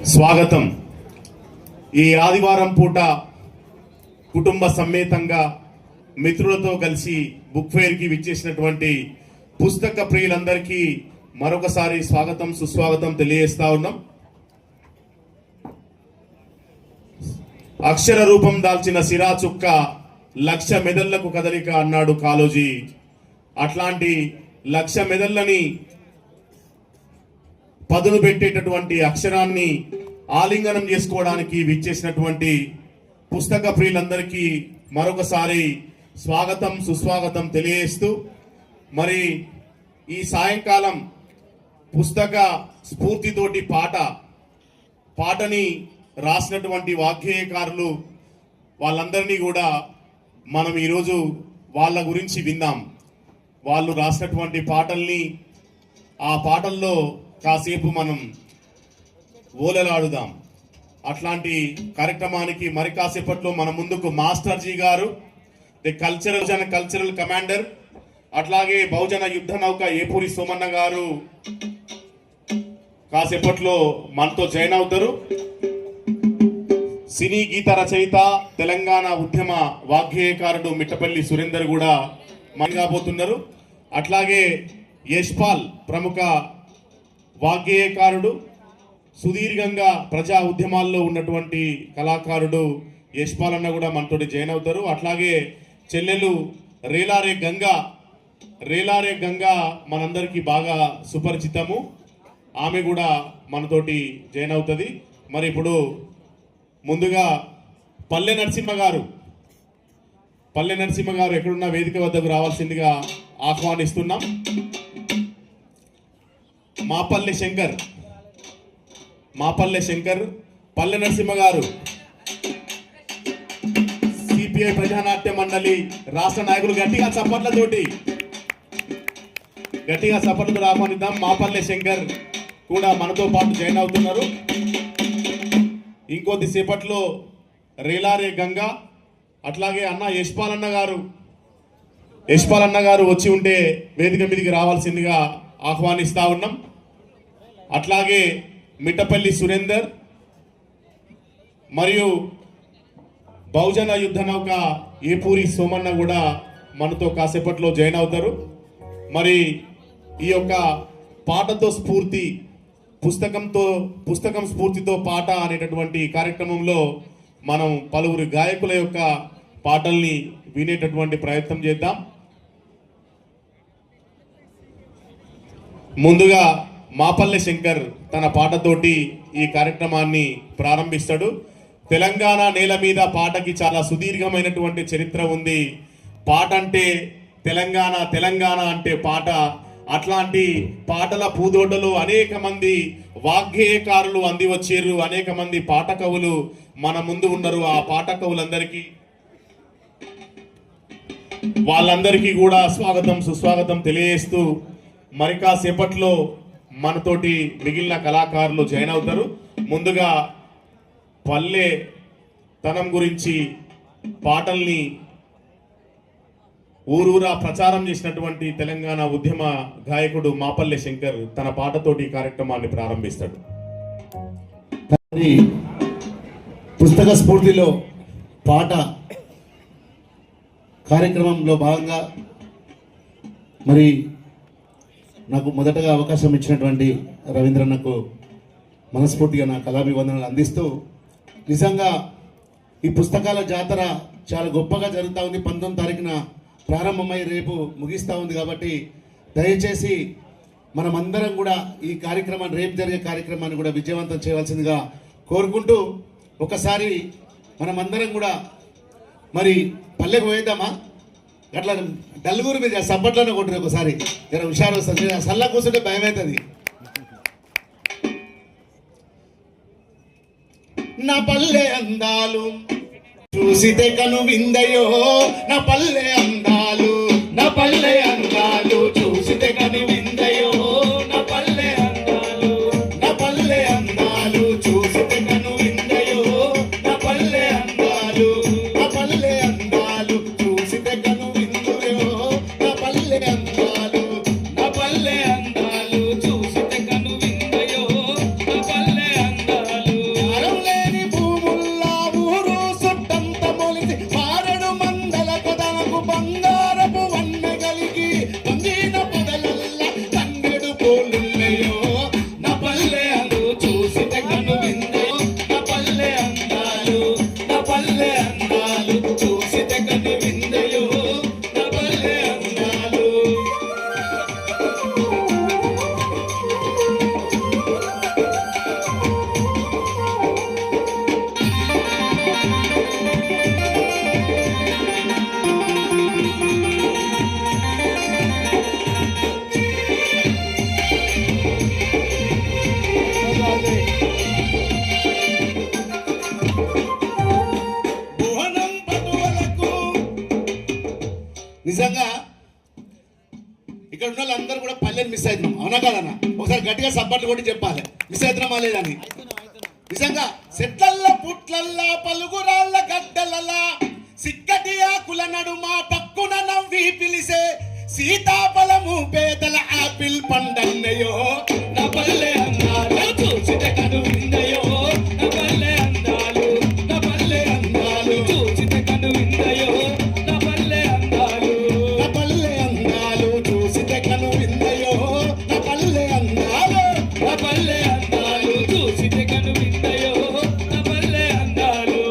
స్వాగతం. ఈ ఆదివారం పూట కుటుంబ సమేతంగా మిత్రులతో కలిసి బుక్ ఫెయిర్కి విచ్చేసినటువంటి పుస్తక ప్రియులందరికీ మరొకసారి స్వాగతం సుస్వాగతం తెలియజేస్తా ఉన్నాం. అక్షర రూపం దాల్చిన సిరా చుక్క లక్ష మెదళ్లకు కదలిక అన్నాడు కాళోజీ. అట్లాంటి లక్ష మెదళ్ళని పదును పెట్టేటటువంటి అక్షరాన్ని ఆలింగనం చేసుకోవడానికి విచ్చేసినటువంటి పుస్తక ప్రియులందరికీ మరొకసారి స్వాగతం సుస్వాగతం తెలియజేస్తూ, మరి ఈ సాయంకాలం పుస్తక స్ఫూర్తితోటి పాటని రాసినటువంటి వాగ్గేయకారులు వాళ్ళందరినీ కూడా మనం ఈరోజు వాళ్ళ గురించి విందాం. వాళ్ళు రాసినటువంటి పాటల్ని, ఆ పాటల్లో కాసేపు మనం ఓలలాడుదాం. అట్లాంటి కార్యక్రమానికి మరి కాసేపట్లో మన ముందుకు మాస్టర్ జీ గారు, ది కల్చరల్ కమాండర్, అట్లాగే బహుజన యుద్ధ నౌక ఏపూరి సోమన్న గారు కాసేపట్లో మనతో జాయిన్ అవుతారు. సినీ గీత రచయిత, తెలంగాణ ఉద్యమ వాగ్గేయకారుడు మిట్టపల్లి సురేందర్ కూడా మన కాబోతున్నారు. అట్లాగే యశ్పాల్, ప్రముఖ వాగ్గేయకారుడు, సుదీర్ఘంగా ప్రజా ఉద్యమాల్లో ఉన్నటువంటి కళాకారుడు యశ్పాల్ అన్న కూడా మనతోటి జాయిన్ అవుతారు. అట్లాగే చెల్లెలు రేలారే గంగా మనందరికీ బాగా సుపరిచితము, ఆమె కూడా మనతోటి జాయిన్ అవుతుంది. మరి ఇప్పుడు ముందుగా పల్లె నరసింహ గారు ఎక్కడున్న వేదిక వద్దకు రావాల్సిందిగా ఆహ్వానిస్తున్నాం. మాపల్లె శంకర్, పల్లె నరసింహ గారు, సిపిఐ ప్రజానాట్య మండలి రాష్ట్ర నాయకులు, గట్టిగా చప్పట్లతో ఆహ్వానిద్దాం. మాపల్లె శంకర్ కూడా మనతో పాటు జాయిన్ అవుతున్నారు. ఇంకొద్దిసేపట్లో రేలారే గంగా, అట్లాగే అన్న యశ్పాల్ అన్న గారు వచ్చి ఉంటే వేదిక మీదకి రావాల్సిందిగా ఆహ్వానిస్తా ఉన్నాం. అట్లాగే మిట్టపల్లి సురేందర్ మరియు బహుజన యుద్ధ నౌక ఏపూరి సోమన్న కూడా మనతో కాసేపట్లో జాయిన్ అవుతారు. మరి ఈ యొక్క పాటతో స్ఫూర్తి, పుస్తకం స్ఫూర్తితో పాట అనేటటువంటి కార్యక్రమంలో మనం పలువురు గాయకుల యొక్క పాటల్ని వినేటటువంటి ప్రయత్నం చేద్దాం. ముందుగా మాపల్లె శంకర్ తన పాటతోటి ఈ కార్యక్రమాన్ని ప్రారంభిస్తాడు. తెలంగాణ నేల మీద పాటకి చాలా సుదీర్ఘమైనటువంటి చరిత్ర ఉంది. పాట అంటే తెలంగాణ అంటే పాట. అట్లాంటి పాటల పూదోటలో అనేక మంది వాగ్గేయకారులు అంది వచ్చారు, అనేక మంది పాట కవులు మన ముందు ఉన్నారు. ఆ పాట కవులందరికీ వాళ్ళందరికీ కూడా స్వాగతం సుస్వాగతం తెలియజేస్తూ, మరి కాసేపట్లో మనతోటి మిగిలిన కళాకారులు జాయిన్ అవుతారు. ముందుగా పల్లె తనం గురించి పాటల్ని ఊరూరా ప్రచారం చేసినటువంటి తెలంగాణ ఉద్యమ గాయకుడు మాపల్లె శంకర్ తన పాటతోటి కార్యక్రమాన్ని ప్రారంభిస్తాడు. పుస్తక స్ఫూర్తిలో పాట కార్యక్రమంలో భాగంగా మరి నాకు మొదటగా అవకాశం ఇచ్చినటువంటి రవీంద్రన్నకు మనస్ఫూర్తిగా నా కళాభివందనలు అందిస్తూ, నిజంగా ఈ పుస్తకాల జాతర చాలా గొప్పగా జరుగుతూ ఉంది. 19వ తారీఖున ప్రారంభమై రేపు ముగిస్తూ ఉంది. కాబట్టి దయచేసి మనమందరం కూడా ఈ కార్యక్రమాన్ని, రేపు జరిగే కార్యక్రమాన్ని కూడా విజయవంతం చేయవలసిందిగా కోరుకుంటూ, ఒకసారి మనమందరం కూడా మరి పల్లెకు పోయేద్దామా? అట్లా డల్గూరు మీద సబ్బట్లోనే కొట్టిన ఒకసారి జర హుషారు వస్తుంది. సల్లా కూర్చుంటే భయం అవుతుంది. నా పల్లె అందాలు చూసితే కను విందయో, నా పల్లె అందాలు చూసితే కను విందయో, నా పల్లె అందాలు చూసితే కను విందయో, నా పల్లె అందాలు చూసితే కను విందయో, నా పల్లె అందాలు చూసితే కను విందయో, నా పల్లె అందాలు గట్టిగా సబ్బట్లు కొట్టి చెప్పాలి మిస్ అవుతున్నామా లేదని. నిజంగా సెట్లల్ల పుట్లల్ల పలుగురాళ్ళ గడ్డలలా సిక్కటి ఆకుల నడుమ పక్కున నవ్వి పిలిసే సీతాఫలము పేదల ఆపిల్ పండన్నయో నా పల్లె అందాలు చూసితే కను విందయో నా పల్లె అందాలు నా పల్లె అందాలు చూసితే కను విందయో నా పల్లె అందాలు నా పల్లె అందాలు చూసితే కను విందయో నా పల్లె అందాలు నా పల్లె అందాలు చూసితే కను విందయో నా పల్లె అందాలు.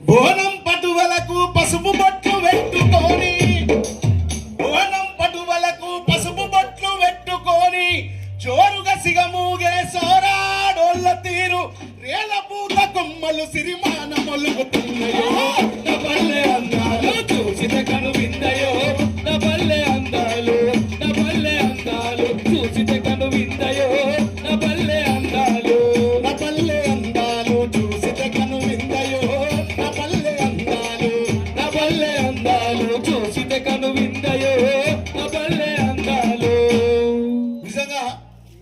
బోనం పటువలకు పసుపు బొట్లు పెట్టుకొని బోనం పటువలకు పసుపు బొట్లు పెట్టుకొని జోరుగా సిగమూగే సోరాడోళ్ళ తీరు రేల పూత కొమ్మలు సిరిమాన మొలుగుతున్నాయో నా పల్లె అందాలు చూసితే కను విందయో నా పల్లె అందాలు నా పల్లె అందాలు చూసితే కను విందయో నా పల్లె అందాలు నా పల్లె అందాలు చూసితే కను విందయో నా పల్లె అందాలు నా పల్లె అందాలు చూసితే కను విందయో నా పల్లె అందాలు. నిజంగా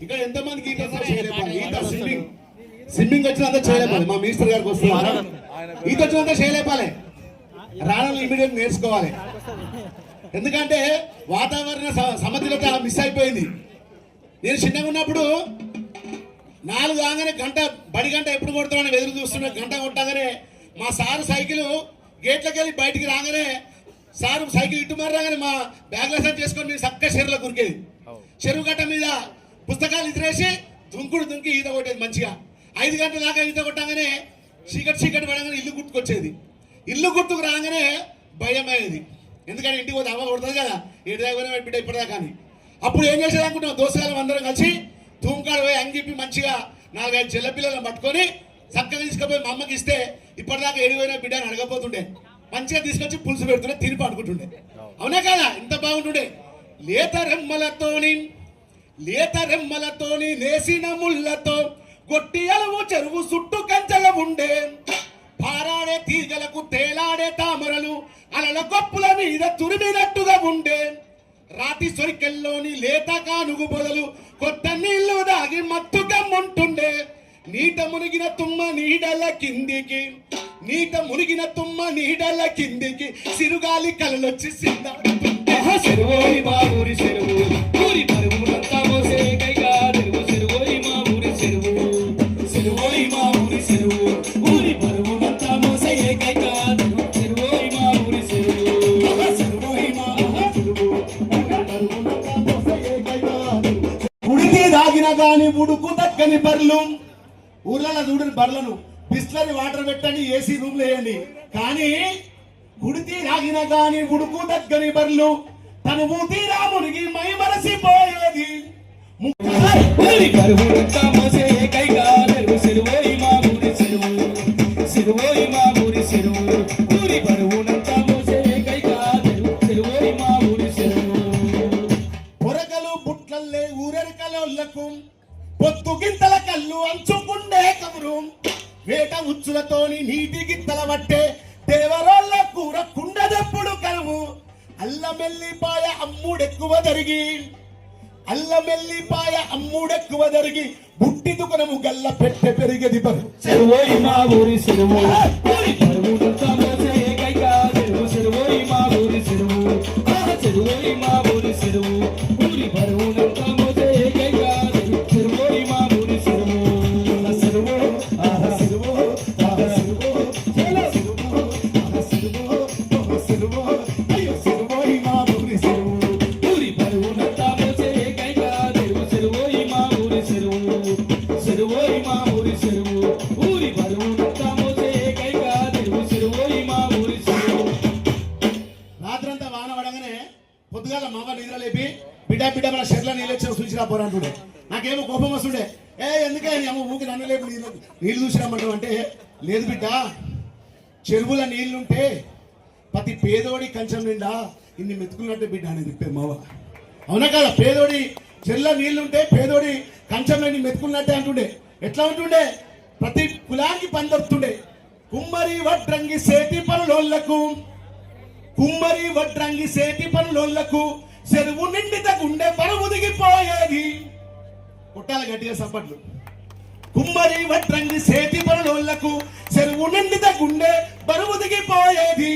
ఇక్కడ ఎంతమందికి ఈత చేయలేపాలి ఈత స్విమ్మింగ్ వచ్చినంత చేయలేపాలి. మా మినిస్టర్ గారికి వస్తున్నారు ఈత వచ్చినంత చేయలేపాలి. రాణాలు ఇమీడియట్ నేర్చుకోవాలి. ఎందుకంటే వాతావరణ సమతుల్యత మిస్ అయిపోయింది. నేను చిన్నగా ఉన్నప్పుడు 4 కాగానే గంట బడి గంట ఎప్పుడు కొడతామని ఎదురు చూస్తున్నా. గంట కొట్టగానే మా సారు సైకిల్ గేట్లోకి వెళ్ళి బయటికి రాగానే సారు సైకిల్ ఇటు రాగానే మా బ్యాగ్ల సెట్ చేసుకొని మేము చక్కగా చెరువులో కురికేది. చెరువు గట్ట మీద పుస్తకాలు ఇదిరేసి దుంకి ఈత కొట్టేది మంచిగా. 5 గంటల దాకా ఈత కొట్టగానే చీకటి పడగానే ఇల్లు గుర్తుకొచ్చేది. ఇల్లు గుర్తుకు రాగానే భయం అయ్యేది. ఎందుకంటే ఇంటికి పోతే అవ్వ కొడుతుంది కదా ఏడు దాకా బిడ్డ ఇప్పటిదాకా కానీ. అప్పుడు ఏం చేసేది అనుకుంటాం, దోస్తుగాలం అందరం కలిసి ధూమ్కాడు పోయి అంగిప్పి మంచిగా 4-5 చెల్ల పిల్లలను పట్టుకొని చక్కగా తీసుకుపోయి మా అమ్మకి ఇస్తే ఇప్పటిదాకా ఏడిపోయినా బిడ్డని అడగపోతుండే. మంచిగా తీసుకొచ్చి పులుసు పెడుతుండే, తిని పడుకుంటుండే. అవునా కదా, ఇంత బాగుంటుండే. లేత రెమ్మలతోని నేసిన ముళ్ళతో గొట్టి అలవు చెరువు చుట్టూ కంచెల ఉండే పారాడే తీగలకు తేలాడే తామరలు అలల కొప్పుల మీద తురిమినట్టుగా ఉండే రాతి సొరికెల్లోని లేత కానుగు బొదలు కొత్త నీళ్లు దాగి మత్తుగా ఉంటుండే నీట మునిగిన తుమ్మ నీడల కిందికి సిరుగాలి కలలొచ్చి సిరువోయి మా ఊరి చెరువు ఊరి పరుగునంతా మోసే కైగా చెరువు సిరువోయి మా ఊరి చెరువు సిరువోయి మా ఊరి చెరువు ఊరి పరుగునంతా మోసే కైగా సిరువోయి మా ఊరి చెరువు సిరువోయి మా చెరువు పరుగునంతా మోసే కైగా ఉడికి దాగిన గాని ఉడుకు దక్కని బర్లు ఊర్లలో చూడని బర్లను బిస్లరీ వాటర్ పెట్టండి, ఏసీ రూమ్ వేయండి. కానీ ఉడికి రాగిన గాని ఉడుకు దగ్గని బర్లు తను ఊతి రాముడికి మై మరసిపోయేది. పొరగలు బుట్లల్లే ఊరెరికలోళ్లకు పొత్తు గింతల కళ్ళు అంచుకుండే కబురు వేట ఉచ్చులతోని నీటి గిత్తల పట్టే దేవరోళ్ళ కూర కుండదప్పుడు కలువు అల్లమెల్లిపాయ అమ్ముడెక్కువ జరిగి బుట్టి దుకనము గల్ల పెట్టె పెరిగేది బరు చెరువోయి మా ఊరి చెరువు చెరువోయి మా ఊరి చెరువు చెరువోయి మా ఊరి చెరువు ఊరి బరువునంతా మోసే ఏకైక చెరువోయి మా ఊరి చెరువు చెరువు చెరువు చెరువోయి మా ఊరి చెరువు ఊరి బరువునంతా మోసే ఏకైక చెరువోయి మా ఊరి చెరువు చెరువోయి మా ఊరి చెరువు ఊరి బరువునంతా మోసే ఏకైక చెరువోయి మా ఊరి చెరువు. రాత్రంతా వాన పడగానే పొద్దుగాల మామ నిద్ర లేపి బిడ్డ మన షెడ్ల నీళ్ళు చూసిరా పోరంటుడు. నాకు నాకేమో కోపం వస్తుండే, ఎందుకే అమ్మ ఊకి నన్ను లేపు నీళ్ళు చూసినామంటావు అంటే, లేదు బిడ్డ, చెరువుల నీళ్లుంటే ప్రతి పేదోడి కంచం నిండా ఇన్ని మెతుకున్నట్టే బిడ్డ అని చెప్పే మావ. అవునా కదా? పేదోడి చెల్ల నీళ్లుంటే పేదోడి కంచంలో ఇన్ని మెతుకున్నట్టే అంటుండే. ఎట్లా ఉంటుండే? ప్రతి కులానికి పని దొరుకుతుండే. కుమ్మరి వడ్రంగి సేతి పనులోళ్లకు, కుమ్మరి వడ్రంగి సేతి పనులోళ్లకు చెరువు నిండిత గుండె బరువు దిగిపోయేది. కొట్టాల గట్టిగా సప్పట్లు. కుమ్మరి వడ్రంగి సేతి పనులోళ్లకు చెరువు నిండిత గుండె బరువు దిగిపోయేది.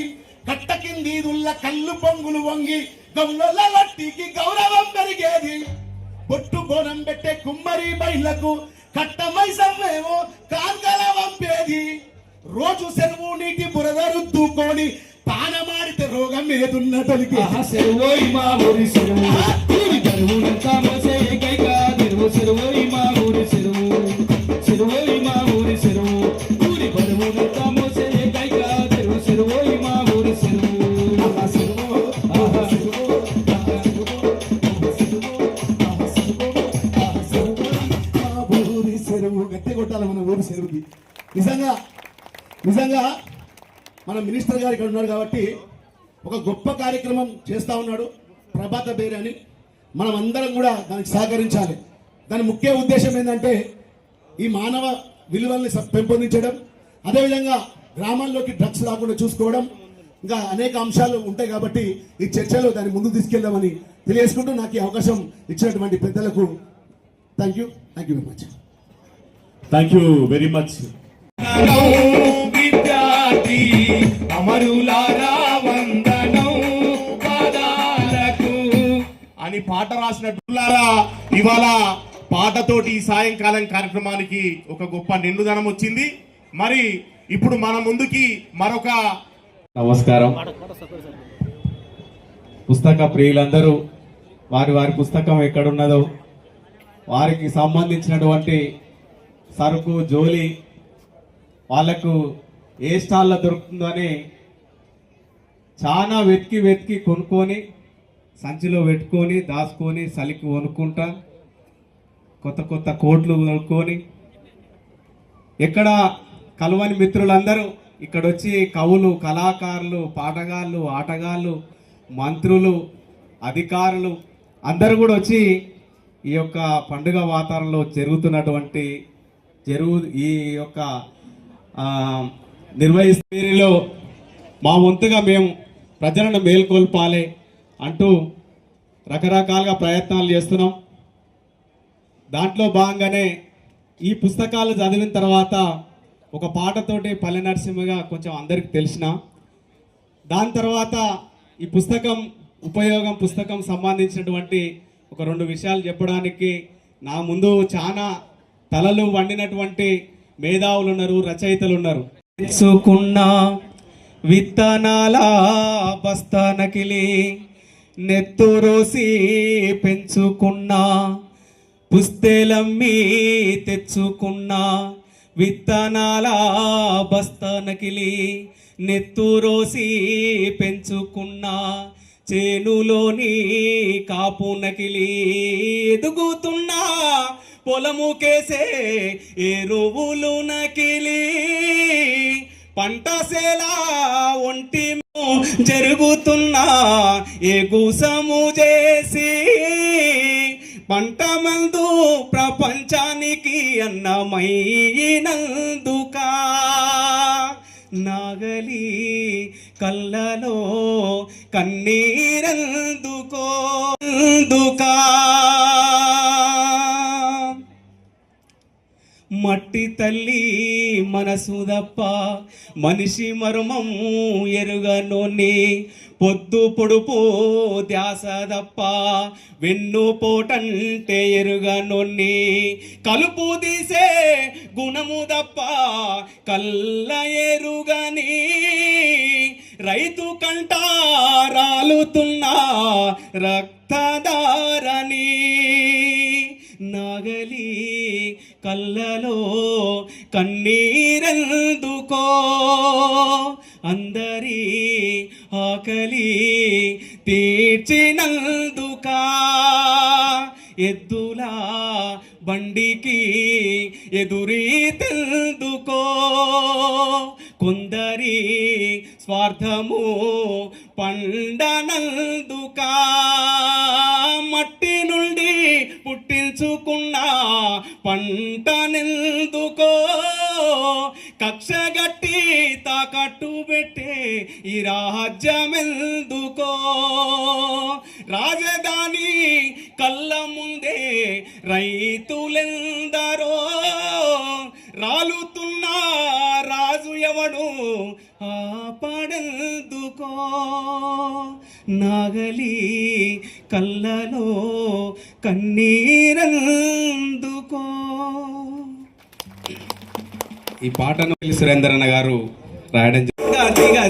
కట్ట కింది దుల్ల కళ్ళు పొంగులు వంగి గౌలల లట్టికి గౌరవం పెరిగేది. బొట్టు బోనం పెట్టే కుమ్మరి బయళ్లకు కట్టమై సమ్మేమో కాంగల వంపేది. రోజు చెరువు నీటి బురద రుద్దుకొని తానమాడితే రోగం ఏదున్న తొలికి. చెరువోయి మా ఊరి చెరువు, చెరువునంతా మోసే ఏకైక చెరువు. చెరువోయి మా ఊరి చెరువు, చెరువోయి మా ఊరి చెరువు. ఊరి బరువునంతా మోసే ఏకైక చెరువు. చెరువోయి మా ఊరి చెరువు. ఆహా చెరువు, ఆహా చెరువు, ఆహా చెరువు, ఆహా చెరువు, ఆహా చెరువు, ఆహా చెరువు, మా ఊరి చెరువు. గట్టి కొట్టాలి మన ఊరి చెరువుకి. నిజంగా నిజంగా మన మినిస్టర్ గారు ఇక్కడ ఉన్నారు కాబట్టి ఒక గొప్ప కార్యక్రమం చేస్తా ఉన్నాడు ప్రభాత బేరి అని. మనం అందరం కూడా దానికి సహకరించాలి. దాని ముఖ్య ఉద్దేశం ఏంటంటే ఈ మానవ విలువల్ని పెంపొందించడం, అదేవిధంగా గ్రామాల్లోకి డ్రగ్స్ రాకుండా చూసుకోవడం, ఇంకా అనేక అంశాలు ఉంటాయి కాబట్టి ఈ చర్చలో దాన్ని ముందుకు తీసుకెళ్దామని తెలియజేసుకుంటూ నాకు ఈ అవకాశం ఇచ్చినటువంటి పెద్దలకు thank you very much. Thank you very much. విద్యార్థి అమరులారా వందనం పాదాలకు అని పాట రాసినట్టులారా ఇవాళ పాటతోటి ఈ సాయంకాలం కార్యక్రమానికి ఒక గొప్ప నిండుదనం వచ్చింది. మరి ఇప్పుడు మన ముందుకి మరొక నమస్కారం. పుస్తక ప్రియులందరూ వారి వారి పుస్తకం ఎక్కడున్నదో వారికి సంబంధించినటువంటి సరుకు జోలి వాళ్ళకు ఏ స్టాల్లో దొరుకుతుందని చాలా వెతికి కొనుక్కొని సంచిలో పెట్టుకొని దాచుకొని చలికి వణుకుంటా కొత్త కోట్లు కొనుక్కొని ఎక్కడ కలువని మిత్రులందరూ ఇక్కడ వచ్చి కవులు, కళాకారులు, పాటగాళ్ళు, ఆటగాళ్ళు, మంత్రులు, అధికారులు అందరూ కూడా వచ్చి ఈ యొక్క పండుగ వాతావరణంలో జరుగుతున్నటువంటి ఈ యొక్క నిర్వహిస్తేలో మా వంతుగా మేము ప్రజలను మేల్కొల్పాలి అంటూ రకరకాలుగా ప్రయత్నాలు చేస్తున్నాం. దాంట్లో భాగంగానే ఈ పుస్తకాలు చదివిన తర్వాత ఒక పాటతోటి పల్లె నరసింహగా కొంచెం అందరికి తెలిసిన, దాని తర్వాత ఈ పుస్తకం సంబంధించినటువంటి ఒక 2 విషయాలు చెప్పడానికి నా ముందు చాలా తలలు వండినటువంటి మేధావులు ఉన్నారు, రచయితలు ఉన్నారు. తెచ్చుకున్న విత్తనాల బస్తానకిలి నెత్తురోసి పెంచుకున్న పుస్తెలమ్మి తెచ్చుకున్న విత్తనాల బస్తానకిలి నెత్తురోసి పెంచుకున్న చేనులోని కాపునకిలి ఎదుగుతున్నా పొలముకేసే ఎరువులు నకిలి పంటసేలా ఒంటి జరుగుతున్నా ఎగుసము చేసి పంట మందు ప్రపంచానికి అన్నమైనందుకా నాగలి కళ్ళలో కన్నీరందుకో దుకా మట్టి తల్లి మనసు తప్ప మనిషి మర్మము ఎరుగనోని పొద్దు పొడుపు ధ్యాస తప్ప వెన్ను పోటంటే ఎరుగనోని కలుపు తీసే గుణము తప్ప కళ్ళ ఎరుగని రైతు కంట రాలుతున్న రక్తదారని నాగలి కళ్ళలో కన్నీరెందుకో అందరి ఆకలి తీర్చినందుకా ఎద్దులా బండికి ఎదురీతెందుకో కొందరి స్వార్థము పండనందుకా మట్టి నుండి పుట్టించుకున్న పంటనెందుకో కక్షగట్టి తాకట్టు పెట్టే ఈ రాజ్యమెందుకో రాజధాని కళ్ళ ముందే రైతులెందరో రాలుతున్న రాజు ఎవడు ఆపడెందుకో నాగలి కళ్ళలో కన్నీరెందుకో. ఈ పాటను సురేంద్రన్న గారు రాయడం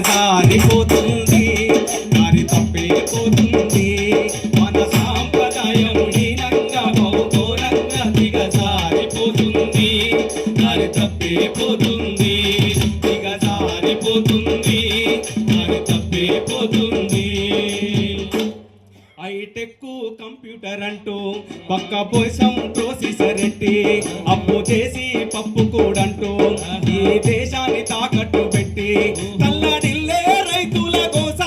జారిపోతుంది దారి తప్పిపోతుంది మన సాంప్రదాయం హీనంగా బహుఘోరంగా దిగజారిపోతుంది దారి తప్పిపోతుంది దిగజారిపోతుంది దారి తప్పిపోతుంది. హైటెక్ కంప్యూటర్ అంటూ పక్క పోసం ప్రొసెసర్ ఎట్టి అప్పు చేసి పప్పు కూడంటూ ఈ దేశాన్ని తాకట్టు పెట్టి తల్లడిల్లే రైతుల కోస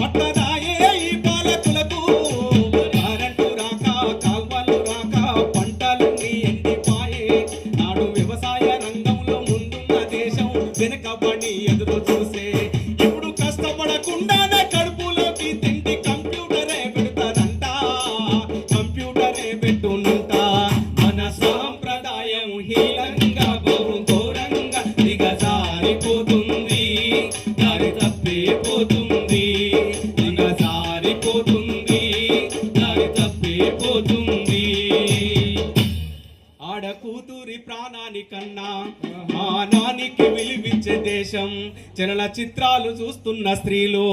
పట్టదాయే ఈ పాలకులకు కరెంటు రాక కాల్వలు రాక పంటలన్నీ ఎండిపాయే నాడు వ్యవసాయ రంగంలో ముందున్న దేశం వెనుకబడి ఎదురు చూసే ఇప్పుడు కష్టపడకుండానే కడుపులోకి తిండి కంప్యూటరే పెడతారంట కంప్యూటరే పెట్టునంట మన సాంప్రదాయం హీనంగా బహుఘోరంగా దిగజారిపోతుంది దారి తప్పిపోతుంది దిగజారిపోతుంది దారి తప్పిపోతుంది. ఆడకూతురి ప్రాణానికన్నా మానానికి విలువిచ్చే దేశం చలన చిత్రాలు చూస్తున్న స్త్రీలు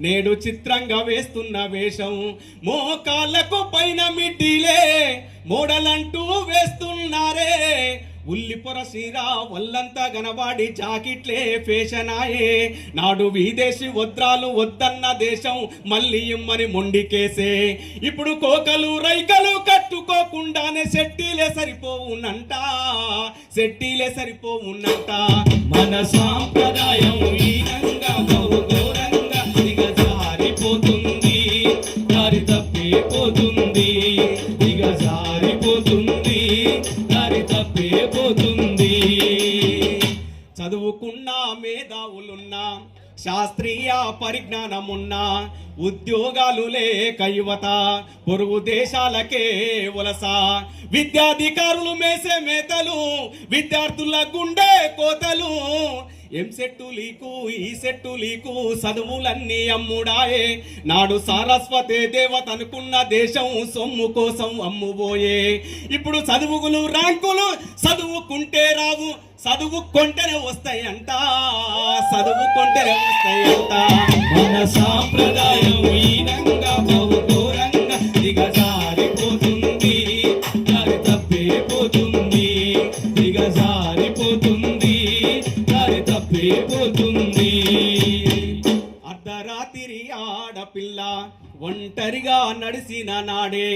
నేడు చిత్రంగా వేస్తున్న వేషం మోకాళ్ళకు పైన మిడ్డీలే మోడలంటూ వేస్తున్నారే ఉల్లిపొర సీర వల్లంతా గనవాడి జాకెట్లే ఫేషనాయే నాడు విదేశీ వద్రాలు వద్దన్న దేశం మళ్ళీ ఇమ్మని మొండికేసే ఇప్పుడు కోకలు రైకలు కట్టుకోకుండానే సెట్టీలే సరిపోవునంట సెట్టీలే సరిపోవునంట మన సాంప్రదాయం హీనంగా బహుఘోరంగా దిగజారిపోతుంది దారి తప్పిపోతుంది దిగజారిపోతుంది దారి తప్పిపోతుంది. చదువుకున్న మేధావులున్నా శాస్త్రీయ పరిజ్ఞానమున్నా ఉద్యోగాలు లేక యువత పొరుగు దేశాలకే వలస విద్యాధికారులు మేసే మేతలు విద్యార్థుల గుండె కోతలు ఎంసెట్టు లీకు ఈ సెట్టు లీకు చదువులన్నీ అమ్ముడాయే నాడు సారస్వతే దేవత అనుకున్న దేశం సొమ్ము కోసం అమ్ముబోయే ఇప్పుడు చదువుకులు ర్యాంకులు చదువుకుంటే రావు చదువుకుంటేనే వస్తాయంట చదువుకుంటేనే వస్తాయంట మన సాంప్రదాయం హీనంగా బహుఘోరంగా దిగజారిపోతుంది దారి తప్పిపోతుంది దిగజారిపోతుంది దారి తప్పిపోతుంది. అర్ధరాత్రి ఆడపిల్ల ఒంటరిగా నడిసిన నాడే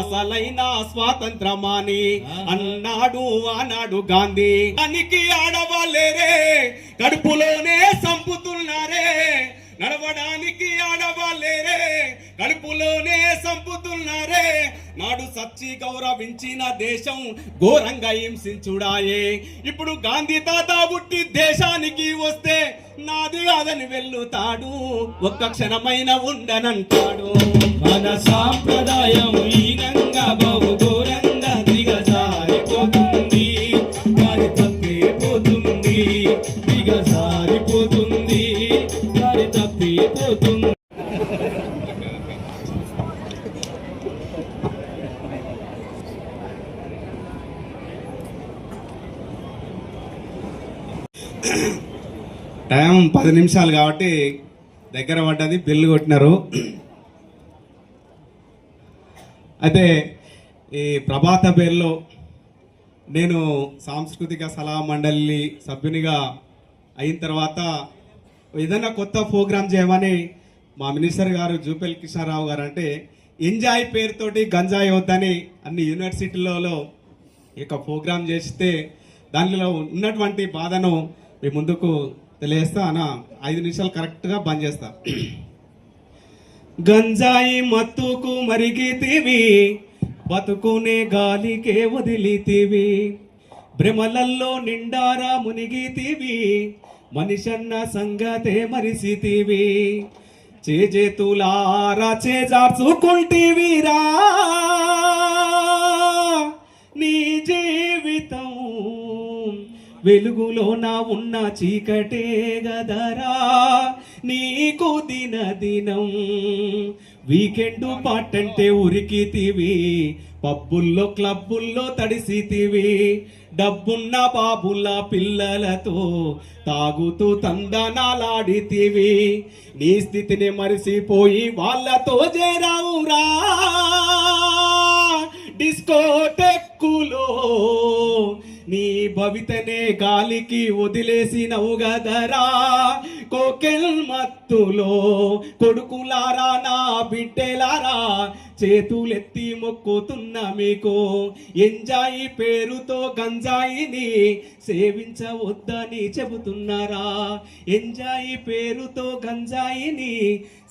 అసలైన స్వాతంత్రమాని అన్నాడు ఆనాడు గాంధీ. దానికి ఆడవాళ్ళేరే కడుపులోనే సంపుతున్నారే నడవడానికి ఆడవాళ్ళేరే కడుపులోనే సంపుతున్నారే నాడు సచ్చి గౌరవించిన దేశం ఘోరంగా హింసించుడాయే ఇప్పుడు గాంధీ తాత పుట్టి దేశానికి వస్తే నాది అదని వెళ్ళుతాడు ఒక్క క్షణమైన ఉండనంటాడు మన సాంప్రదాయం హీనంగా బహుఘోరంగా దిగజారిపోతుంది దారి తప్పిపోతుంది దిగజారిపోతుంది దారి తప్పిపోతుంది. టైం 10 నిమిషాలు కాబట్టి దగ్గర పడ్డది బెల్లు కొట్టినారు. అయితే ఈ ప్రభాత పేరులో నేను సాంస్కృతిక సలహా మండలి సభ్యునిగా అయిన తర్వాత ఏదైనా కొత్త ప్రోగ్రాం చేయమని మా మినిస్టర్ గారు జూపల్లి కృష్ణారావు గారు అంటే ఎంజాయ్ పేరుతోటి గంజాయి వద్దని అన్ని యూనివర్సిటీలలో ఈ యొక్క ప్రోగ్రాం చేస్తే దానిలో ఉన్నటువంటి బాధను మీ ముందుకు తెలియజేస్తా అన్న 5 నిమిషాలు కరెక్ట్గా బంద్ చేస్తా. గంజాయి మత్తుకు మరిగితివి, బతుకునే గాలికే వదిలితివి, భ్రమలల్లో నిండారా మునిగితివి, మనిషన్న సంగతే మరిసితివి, చేతులారా చేజార్చుకుంటివిరా, నీ జీవితం వెలుగులోన ఉన్న చీకటే గదరా, నీకు దినం వీకెండ్ పాటంటే ఉరికితివి, పబ్బుల్లో క్లబ్బుల్లో తడిసితివి, డబ్బున్న బాబుల పిల్లలతో తాగుతూ తందనాలాడితివి, నీ స్థితిని మరిసిపోయి వాళ్ళతో చేరావురా, డిస్కోటెక్కులో నీ భవితనే గాలికి వదిలేసినవు గదరా, కోకెల్ మత్తులో కొడుకులారా నా బిడ్డలారా చేతులెత్తి మొక్కుతున్న మీకు, ఎంజాయి పేరుతో గంజాయిని సేవించవద్దని చెబుతున్నారా, ఎంజాయి పేరుతో గంజాయిని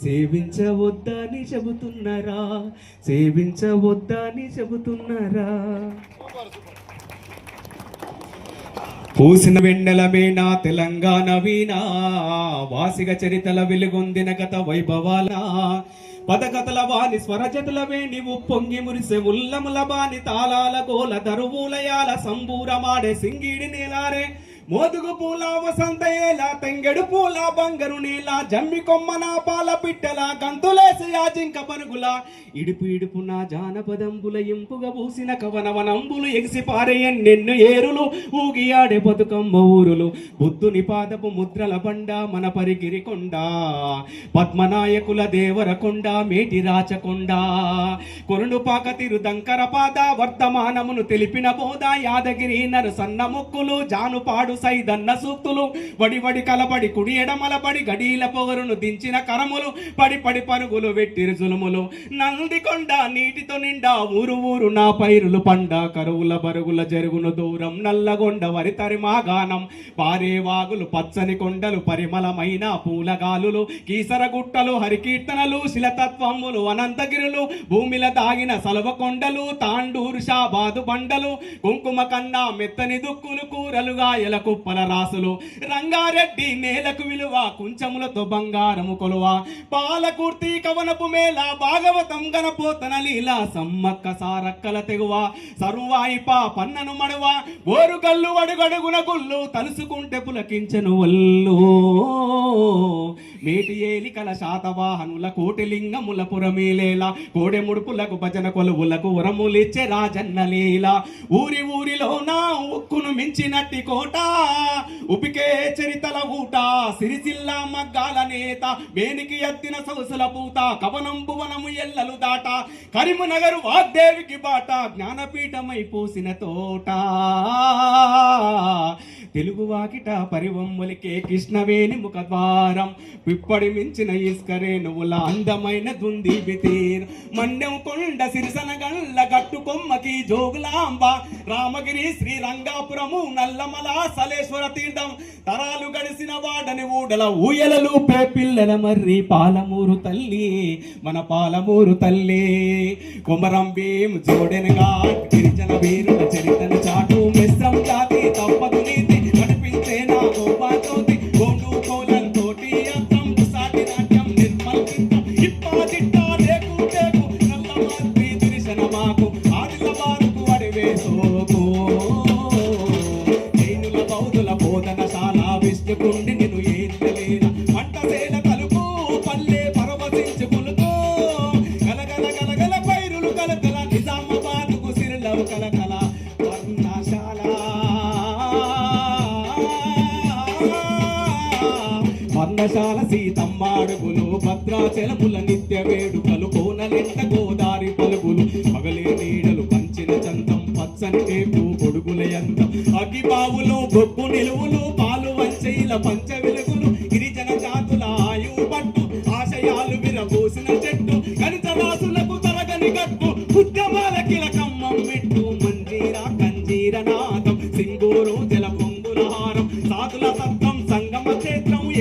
సేవించవద్దని చెబుతున్నారా, సేవించవద్దని చెబుతున్నారా. పూసిన వెన్నెలమే నా తెలంగాణ వీణా, వాసిగ చరితల వెలుగొందిన గత వైభవాల, పదకథల వాని స్వరజతులవే నీవు పొంగి మురిసే ఉల్లముల బాని తాళాల గోల దరువులయాల సంబూరమాడే సింగిడి నేలారే, మోదుగు పూల వసంత ఏలా తంగెడు పూల బంగారు నీల, జమ్మి కొమ్మన పాల పిట్టల గంతులేసి జింక పరుగుల, ఇడుపు ఇడుపున జానపదంబుల ఇంపుగా పూసిన కవనవనంబులు ఎగిసి పారే ఎన్నెన్ను ఏరులు ఊగి ఆడే బతుకమ్మ ఊరులు, బుద్ధుని పాదపు ముద్రల బండ మన పరిగిరి కొండ, పద్మనాయకుల దేవరకొండ మేటి రాచకొండ, కొనుడు పాక తిరు దంకర పాద వర్తమానమును తెలిపిన బోధ, యాదగిరి నరు సన్న ముక్కులు జానుపాడు సైదన్న సూక్తులు, వడి కలబడి కుడి ఎడమలబడి గడీల పొగరును దించిన కరములు, పడి పరుగులు వెట్టిరు జులుములు, నందికొండ నీటితో నిండా ఊరు ఊరు నా పైరులు పండ, కరువుల బరుగుల జరుగును దూరం నల్లగొండ వరి తరిమా గానం, పారే వాగులు పచ్చని కొండలు పరిమళమైన పూలగాలులు, కీసర గుట్టలు హరికీర్తనలు శిలతత్వములు అనంతగిరులు, భూమిల దాగిన సలవ కొండలు తాండూరు షాబాదు బండలు, కుంకుమ కన్నా మెత్తని దుక్కులు కూరలుగా ఎల కుప్పల రాసులు, రంగారెడ్డి నేలకు విలువ కుంచములతో బంగారము కొలువ, పాలకుర్తి కవనపు మేళ భాగవతం గణపోతన లీల, సమ్మక్క సారక్కల తెగువ సరువాయిప పన్నను మడువ, ఓరుగల్లు అడుగడుగున గుళ్ళు తలుసుకుంటే పులకించను వల్లు, మేటి ఏలికల శాతవాహనుల కోటిలింగముల పురమేలేల, కోడె ముడుపులకు భజన కొలువులకు ఉరములిచ్చే రాజన్న లీల, ఊరి ఊరిలో నా ఉక్కును మించినట్టి కోట, ఉపికే చరితల ఊట, సిరిసిల్ల మగ్గాల నేత, వేనికి ఎత్తిన సొగసుల పూత, కవనం భువనము ఎల్లలు దాట, కరీంనగర్ వాగ్దేవికి బాట, జ్ఞానపీఠమై పూసిన తోట, తెలుగు వాకిట పరివమ్ములికే కృష్ణవేణి ముఖద్వారం, పిప్పడి మించిన ఇస్కరేణువుల అందమైన దుంది బితీర్, మన్యం కొండ సిరిసన గల్ల గట్టు కొమ్మకి జోగులాంబ, రామగిరి శ్రీరంగాపురము నల్లమల సలేశ్వర తీర్థం, తరాలు గడిసిన వాడని ఊడల ఊయలలు పిల్లల మర్రి పాలమూరు తల్లి మన పాలమూరు తల్లి, కొమరం భీం జోడెనగా గిరిజన వీరుల చరితను చాటు, మిశ్రం జాతి తప్పదు నీతి నడిపించే నా గోపాతోతి, గోండు కోలంతోటి అంతం సాటి నాట్యం నిర్మల్ ఇప్పాదిట్ట రేకు టేకు నల్ల మంత్రి దర్శన మాకు ఆదిల బారుకు అడివే సోకు, జైనుల బౌద్ధుల బోధనశాల విష్ణుకుండి నిన్ను ఏతలేన పంటసేల తలుపు పల్లె పరవశించు పులుకు, గలగల గలగల పైరులు కలకల నిజామాబాదుకు సిరిలవు కలకల వర్ణశాల, వర్ణశాల సీతమ్మాడుగులు భద్రాచలముల నిత్య వేడుకలు, కోనలెంట గోదారి పలుగులు పగలే నీడలు పంచిన చందం పచ్చని టేపు గొడుగుల యంత్రం, అగ్గిబావులు గొప్పు నిలువులు పాలు వంచైల పంచ వెలుగులు, గిరిజన జాతుల ఆయువు పట్టు ఆశయాలు విరబోసిన చెట్టు, గణిత రాసులకు తరగని గట్టు ఉద్యమాల కిలకమ్మం పెట్టు, మంజీరా కంజీ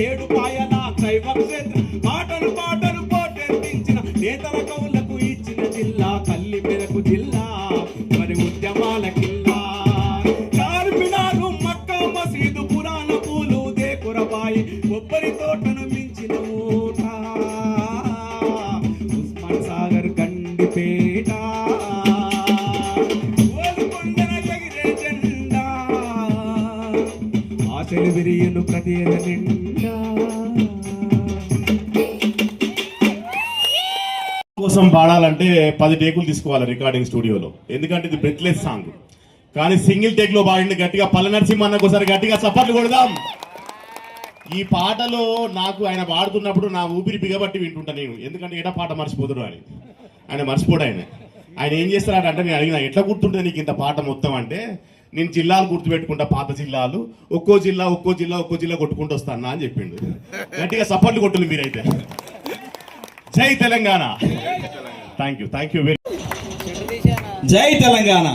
ఏడు పాయల క్షేత్రం పాటలు పాటలు పోటెత్తించిన నేతల కవులకు ఇచ్చిన జిల్లా కల్లి మెరకు జిల్లా మరి ఉద్యమాల కిల్లా చార్మినారు మక్కా మసీదు పురాణ పూలు దేకురబాయి కొబ్బరి తోటను మించిన ఊట ఉస్మాన్ సాగర్ కండిపేట ఓలుకొండన ఎగిరే జెండా ఆశలు విరియును ప్రతి ఏళ్ళ నిండా కోసం పాడాలంటే 10 టేకులు తీసుకోవాలి రికార్డింగ్ స్టూడియోలో, ఎందుకంటే ఇది బ్రెత్లెస్ సాంగ్. కానీ సింగిల్ టేక్ లో పాడింది గట్టిగా పల్లనరసింహన్నకు ఒకసారి గట్టిగా సపోర్ట్ కొడదాం. ఈ పాటలో నాకు ఆయన పాడుతున్నప్పుడు నా ఊపిరి బిగబట్టి వింటుంటా నేను, ఎందుకంటే ఎట పాట మర్చిపోతుడు అని. ఆయన మర్చిపోడు. ఆయన ఏం చేస్తారంటే నేను అడిగిన ఎట్లా గుర్తుంటుంది నీకు ఇంత పాట మొత్తం అంటే, నేను జిల్లాలు గుర్తుపెట్టుకుంటా, పాత జిల్లాలు, ఒక్కో జిల్లా కొట్టుకుంటూ వస్తాను అని చెప్పిండు. గట్టిగా సపోర్ట్ కొట్టుంది మీరైతే. జై తెలంగాణ. Thank you very. జై తెలంగాణ.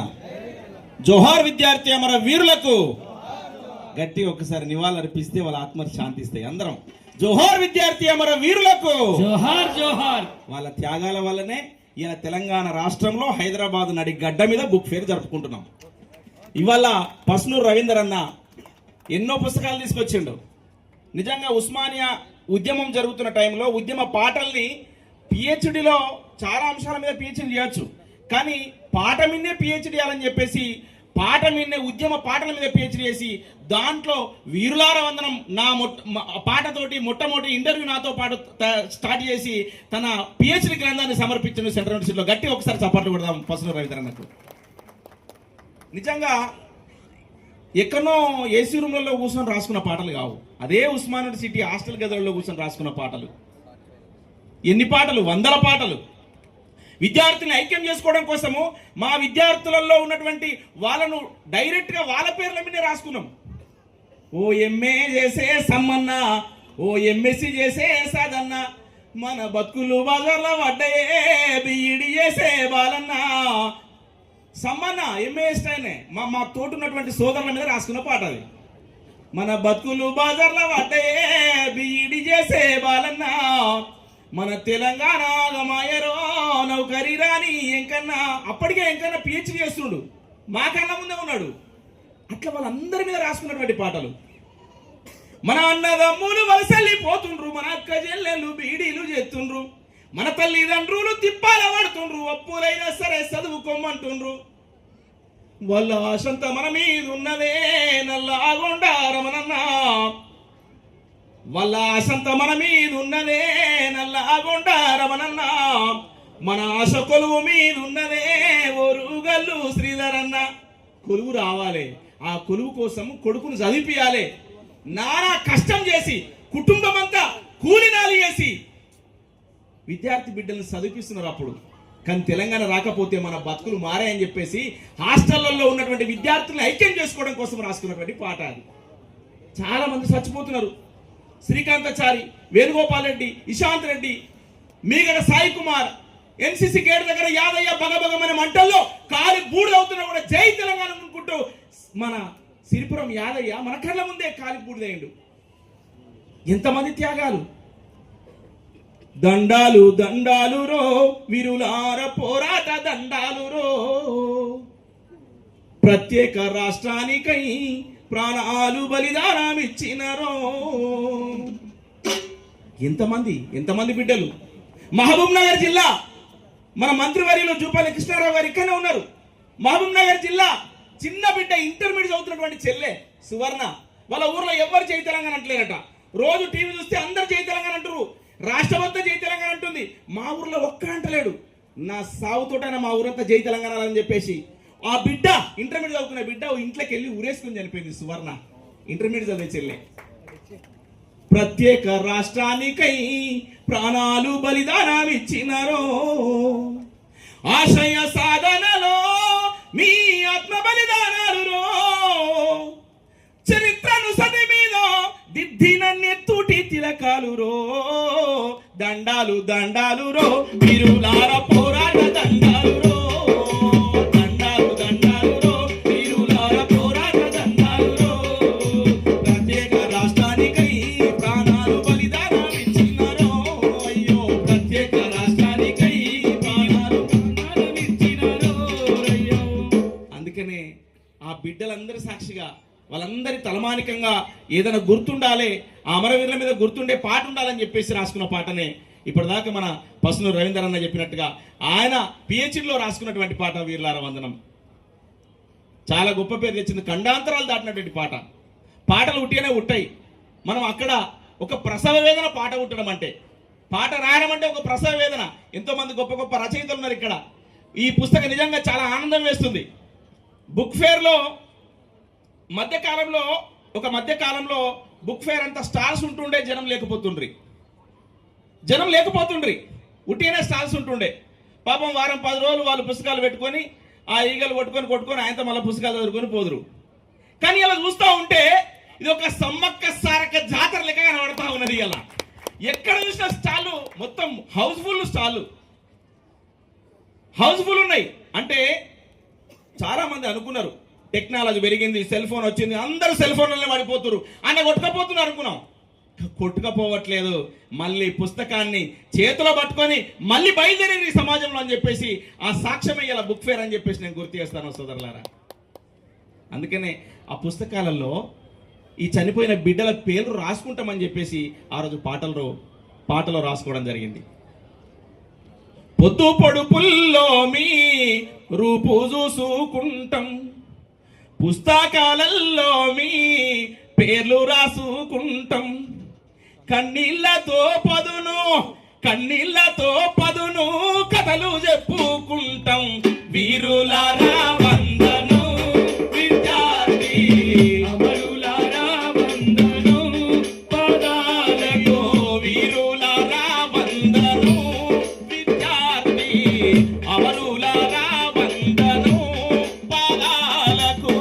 జోహార్ విద్యార్థి అమర వీరులకు గట్టిగా ఒకసారి నివాళులర్పిస్తే వాళ్ళ ఆత్మ శాంతిస్తాయి. అందరం జోహార్ విద్యార్థి అమర వీరులకు జోహార్ జోహార్. వాళ్ళ త్యాగాల వల్లనే ఇలా తెలంగాణ రాష్ట్రంలో హైదరాబాద్ నడి గడ్డ మీద బుక్ ఫేర్ జరుపుకుంటున్నాం. ఇవాళ పస్నూరు రవీందర్ అన్న ఎన్నో పుస్తకాలు తీసుకొచ్చిండు. నిజంగా ఉస్మానియా ఉద్యమం జరుగుతున్న టైంలో ఉద్యమ పాటల్ని పిహెచ్డిలో చాలా అంశాల మీద పిహెచ్డి చేయొచ్చు, కానీ పాట మీదే పిహెచ్డి చేయాలని చెప్పేసి పాట మీదే ఉద్యమ పాటల మీద పిహెచ్డి చేసి దాంట్లో వీరులార వందనం నా పాటతోటి మొట్టమొదటి ఇంటర్వ్యూ నాతో పాటు స్టార్ట్ చేసి తన పిహెచ్డి గ్రంథాన్ని సమర్పించిన సెంట్రల్ యూనివర్సిటీలో. గట్టి ఒకసారి చప్పట్లు కొడదాం పసులు రవీంద్రన్నకు. నిజంగా ఎక్కడో ఏసీ రూమ్లలో కూర్చొని రాసుకున్న పాటలు కావు, అదే ఉస్మాన్ యూనివర్సిటీ హాస్టల్ గదులలో కూర్చొని రాసుకున్న పాటలు. ఎన్ని పాటలు, 100 పాటలు. విద్యార్థులను ఐక్యం చేసుకోవడం కోసము మా విద్యార్థులలో ఉన్నటువంటి వాళ్ళను డైరెక్ట్గా వాళ్ళ పేర్ల మీదే రాసుకున్నాం. ఓ ఎంఏ చేసే సమ్మన్న, ఓ ఎంఎస్సి చేసే సాదన్న, మన బతుకులు బజార్ల పడ్డయే బిఈడి చేసే బాలన్న. సమ్మన్న ఎంఏ స్టైనే మా తోటున్నటువంటి సోదరుల మీద రాసుకున్న పాట అది. మన బతుకులు బాజర్ల పడ్డయే బిఈడి చేసే బాలన్న, మన తెలంగాణ గమాయరో నౌకరి రాని ఎంకన్నా. అప్పటికే ఎంకన్నా పిహెచ్డి చేస్తుండు, మా కళ్ళ ముందే ఉన్నాడు. అట్లా వాళ్ళందరి మీద రాసుకున్నటువంటి పాటలు. మన అన్నదమ్ములు వలసల్లిపోతుండ్రు, మన అక్క చెల్లెళ్ళు బీడీలు చేస్తుండ్రు, మన తల్లిదండ్రులు తిప్పాల పడుతుండ్రు, అప్పులైనా సరే చదువుకోమంటుండ్రు. వాళ్ళ ఆశంత మన మీద ఉన్నదే నల్లాగొండ రమణన్న, వాళ్ళ ఆశంత మన మీద ఉన్నదే నల్లాగొండ రమణన్న, మన ఆశ కొలువు మీద ఉన్నదే ఓరుగల్లు శ్రీధరన్న. కొలువు రావాలి, ఆ కొలువు కోసం కొడుకును చదివిపియాలి. నానా కష్టం చేసి కుటుంబం అంతా కూలినాలి చేసి విద్యార్థి బిడ్డలను చదివిస్తున్నారు అప్పుడు. కానీ తెలంగాణ రాకపోతే మన బతుకులు మారాయని చెప్పేసి హాస్టళ్లలో ఉన్నటువంటి విద్యార్థులను ఐక్యం చేసుకోవడం కోసం రాసుకున్నటువంటి పాట అది. చాలా మంది చచ్చిపోతున్నారు. శ్రీకాంతాచారి, వేణుగోపాల్ రెడ్డి, ఇశాంత్ రెడ్డి, మీగడ సాయి కుమార్, ఎన్సిసి గేట్ దగ్గర యాదయ్య బగబగమనే మంటల్లో కాలి బూడిదవుతున్నా కూడా జై తెలంగాణ అనుకుంటూ మన సిరిపురం యాదయ్య మన కళ్ళ ముందే కాలి బూడిదయ్యిండు. ఎంతమంది త్యాగాలు. దండాలు దండాలు రో విరులార పోరాట దండాలు రో, ప్రత్యేక రాష్ట్రానికై ప్రాణాలు బలిదానం ఇచ్చినరో. ఎంతమంది బిడ్డలు. మహబూబ్ నగర్ జిల్లా మన మంత్రివర్యులు జూపల్లి కృష్ణారావు గారు ఇక్కడనే ఉన్నారు. మహబూబ్ నగర్ జిల్లా చిన్న బిడ్డ ఇంటర్మీడియట్ చదువుతున్నటువంటి చెల్లె సువర్ణ, వాళ్ళ ఊర్లో ఎవరు జై తెలంగాణ అంటలేరట. రోజు టీవీ చూస్తే అందరు జై తెలంగాణ అంటారు, రాష్ట్రమంతా జై తెలంగాణ అంటుంది. మా ఊర్లో ఒక్క అంటలేడు. నా సాగుతోటైనా మా ఊరంతా జై తెలంగాణ అని చెప్పేసి ఆ బిడ్డ ఇంటర్మీడియట్ చదువుకున్న బిడ్డ ఇంట్లోకి వెళ్ళి ఊరేసుకుని చనిపోయింది. సువర్ణ ఇంటర్మీడియట్ చదివే చెల్లె. ప్రత్యేక రాష్ట్రానికై ప్రాణాలు బలిదానం ఇచ్చినారో, ఆశయ సాధనలో మీ ఆత్మ బలిదానాలు, చరిత్రను సది మీద దిద్దిన నెత్తుటి తిలకాలు రో. దండాలు దండాలు రో వీరులార పోరాట దండాలు రో, దండాలు దండాలు రో వీరులార పోరాట దండాలు రో, ప్రత్యేక రాష్ట్రానికై ప్రాణ తలమానికంగా ఏదైనా గుర్తుండాలి, ఆ అమరవీరుల మీద గుర్తుండే పాట ఉండాలని చెప్పేసి రాసుకున్న పాటనే ఇప్పటిదాకా మన పసును రవీందర్ అన్న చెప్పినట్టుగా ఆయన పిహెచ్డిలో రాసుకున్నటువంటి పాట వీరులార వందనం. చాలా గొప్ప పేరు తెచ్చింది, ఖండాంతరాలు దాటినటువంటి పాట. పాటలు ఉట్టిగానే ఉంటాయి. మనం అక్కడ ఒక ప్రసవ వేదన పాట ఉట్టడం అంటే, పాట రాయడం అంటే ఒక ప్రసవ వేదన. ఎంతోమంది గొప్ప గొప్ప రచయితలు ఉన్నారు ఇక్కడ. ఈ పుస్తకం నిజంగా చాలా ఆనందం వేస్తుంది. బుక్ ఫేర్లో మధ్యకాలంలో బుక్ ఫేర్ అంతా స్టాల్స్ ఉంటుండే, జనం లేకపోతుండ్రి. ఉట్టిగానే స్టాల్స్ ఉంటుండే. పాపం వారం 10 రోజులు వాళ్ళు పుస్తకాలు పెట్టుకొని ఆ ఈగలు కొట్టుకొని ఆయనతో మళ్ళీ పుస్తకాలు చదువుకొని పోదురు. కానీ ఇలా చూస్తూ ఉంటే ఇది ఒక సమ్మక్క సారక్క జాతర లెక్క కనబడతా ఉన్నది. ఇలా ఎక్కడ చూసిన స్టాళ్ళు మొత్తం హౌస్ఫుల్ ఉన్నాయి. అంటే చాలా మంది అనుకున్నారు టెక్నాలజీ పెరిగింది, సెల్ ఫోన్ వచ్చింది, అందరూ సెల్ ఫోన్లనే పడిపోతున్నారు, అన్న కొట్టుకపోతున్నారు అనుకున్నాం. కొట్టుకపోవట్లేదు. మళ్ళీ పుస్తకాన్ని చేతిలో పట్టుకొని మళ్ళీ బయలుదేరి సమాజంలో అని చెప్పేసి ఆ సాక్ష్యమే ఇలా బుక్ ఫేర్ అని చెప్పేసి నేను గుర్తు చేస్తాను సోదరులారా. అందుకనే ఆ పుస్తకాలలో ఈ చనిపోయిన బిడ్డల పేర్లు రాసుకుంటామని చెప్పేసి ఆ రోజు పాటలో రాసుకోవడం జరిగింది. పొద్దు పొడుపుల్లో మీ రూపు చూసుకుంటాం, పుస్తకాలలో మీ పేర్లు రాసుకుంటాం, కన్నీళ్లతో పదును కథలు చెప్పుకుంటాం. వీరులారా వందను విద్యార్థి, అమరులారా వందను పదాలకు. వీరులారా వందను విద్యార్థి, అమరులారా వందను పదాలకు.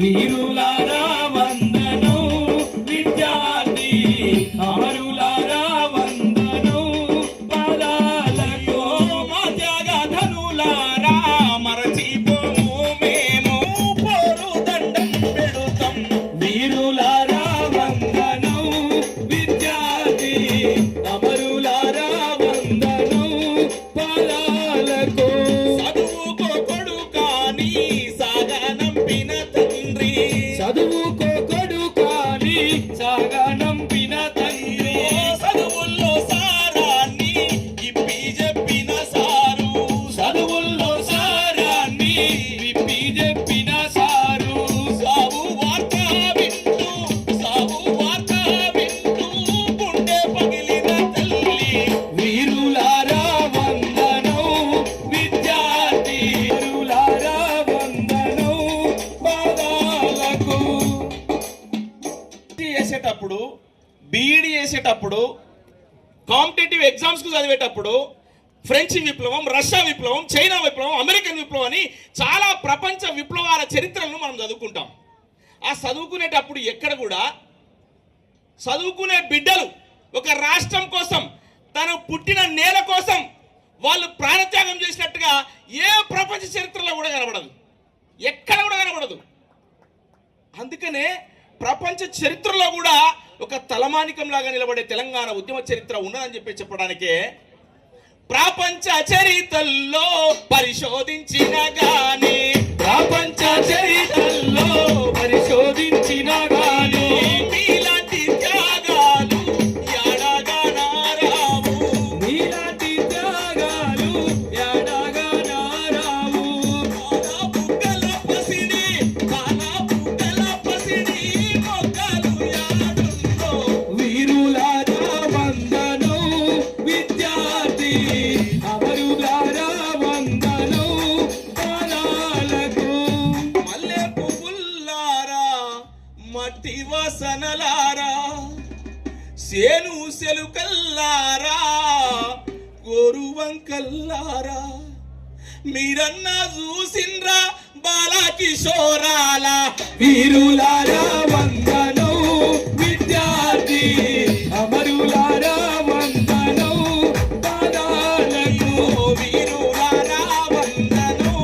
వీరులారా వందనం విద్యార్థి, అమరులారా వందనం పదాలకు. మా త్యాగధనులారా మరచిపోము మేము, పోరు దండం పెడుతాం. వీరులారా వందనం విద్యార్థి, అమరులారా వందనం పదాలకు. చదువుకో కొడుకాని సాగనంపిన తండ్రి, చదువుకో కొడుకాని సాగనంపిన తండ్రి, చదువుల్లో సారాన్ని ఇప్పి చెప్పిన సారు, చదువుల్లో సారాన్ని విప్పి చెప్పిన సారు. సావు వార్త వింటూ గుండె పగిలిన తల్లి. వీరులారా వందనం విద్యార్థి, వీరులారా వందనం పదాలకు. బీఈడీ చేసేటప్పుడు కాంపిటేటివ్ ఎగ్జామ్స్ కు చదివేటప్పుడు ఫ్రెంచ్ విప్లవం, రష్యా విప్లవం, చైనా విప్లవం, అమెరికన్ విప్లవం అని చాలా ప్రపంచ విప్లవాల చరిత్రలను మనం చదువుకుంటాం. ఆ చదువుకునేటప్పుడు ఎక్కడ కూడా చదువుకునే బిడ్డలు ఒక రాష్ట్రం కోసం, తను పుట్టిన నేల కోసం వాళ్ళు ప్రాణత్యాగం చేసినట్టుగా ఏ ప్రపంచ చరిత్రలో కూడా కనబడదు, ఎక్కడ కూడా కనబడదు. అందుకనే ప్రపంచ చరిత్రలో కూడా ఒక తలమానికంలాగా నిలబడే తెలంగాణ ఉద్యమ చరిత్ర ఉన్నదని చెప్పడానికే ప్రపంచ చరిత్రలో పరిశోధించిన గాని, ప్రపంచ చరిత్రలో పరిశోధించిన గాని, మీలాంటి త్యాగాలు ఎడగానా రావు, నీలాంటి త్యాగాలు ఎడగా నారావు. కానా బుగ్గల పసిడి మొగ్గలు యాడుందో. వీరులారా వందనం విద్యార్థి, అమరులారా వందనం పదాలకు. మల్లె పువ్వుల్లారా మట్టి వాసనలారా, సేను సెలుకల్లారా గోరువంకల్లారా, మీరన్నా చూసిండ్రా బాలకిషోరాల. వీరులారా వందనం విద్యార్థి, అమరులారా వందనం పదాలకు. వీరులారా వందనం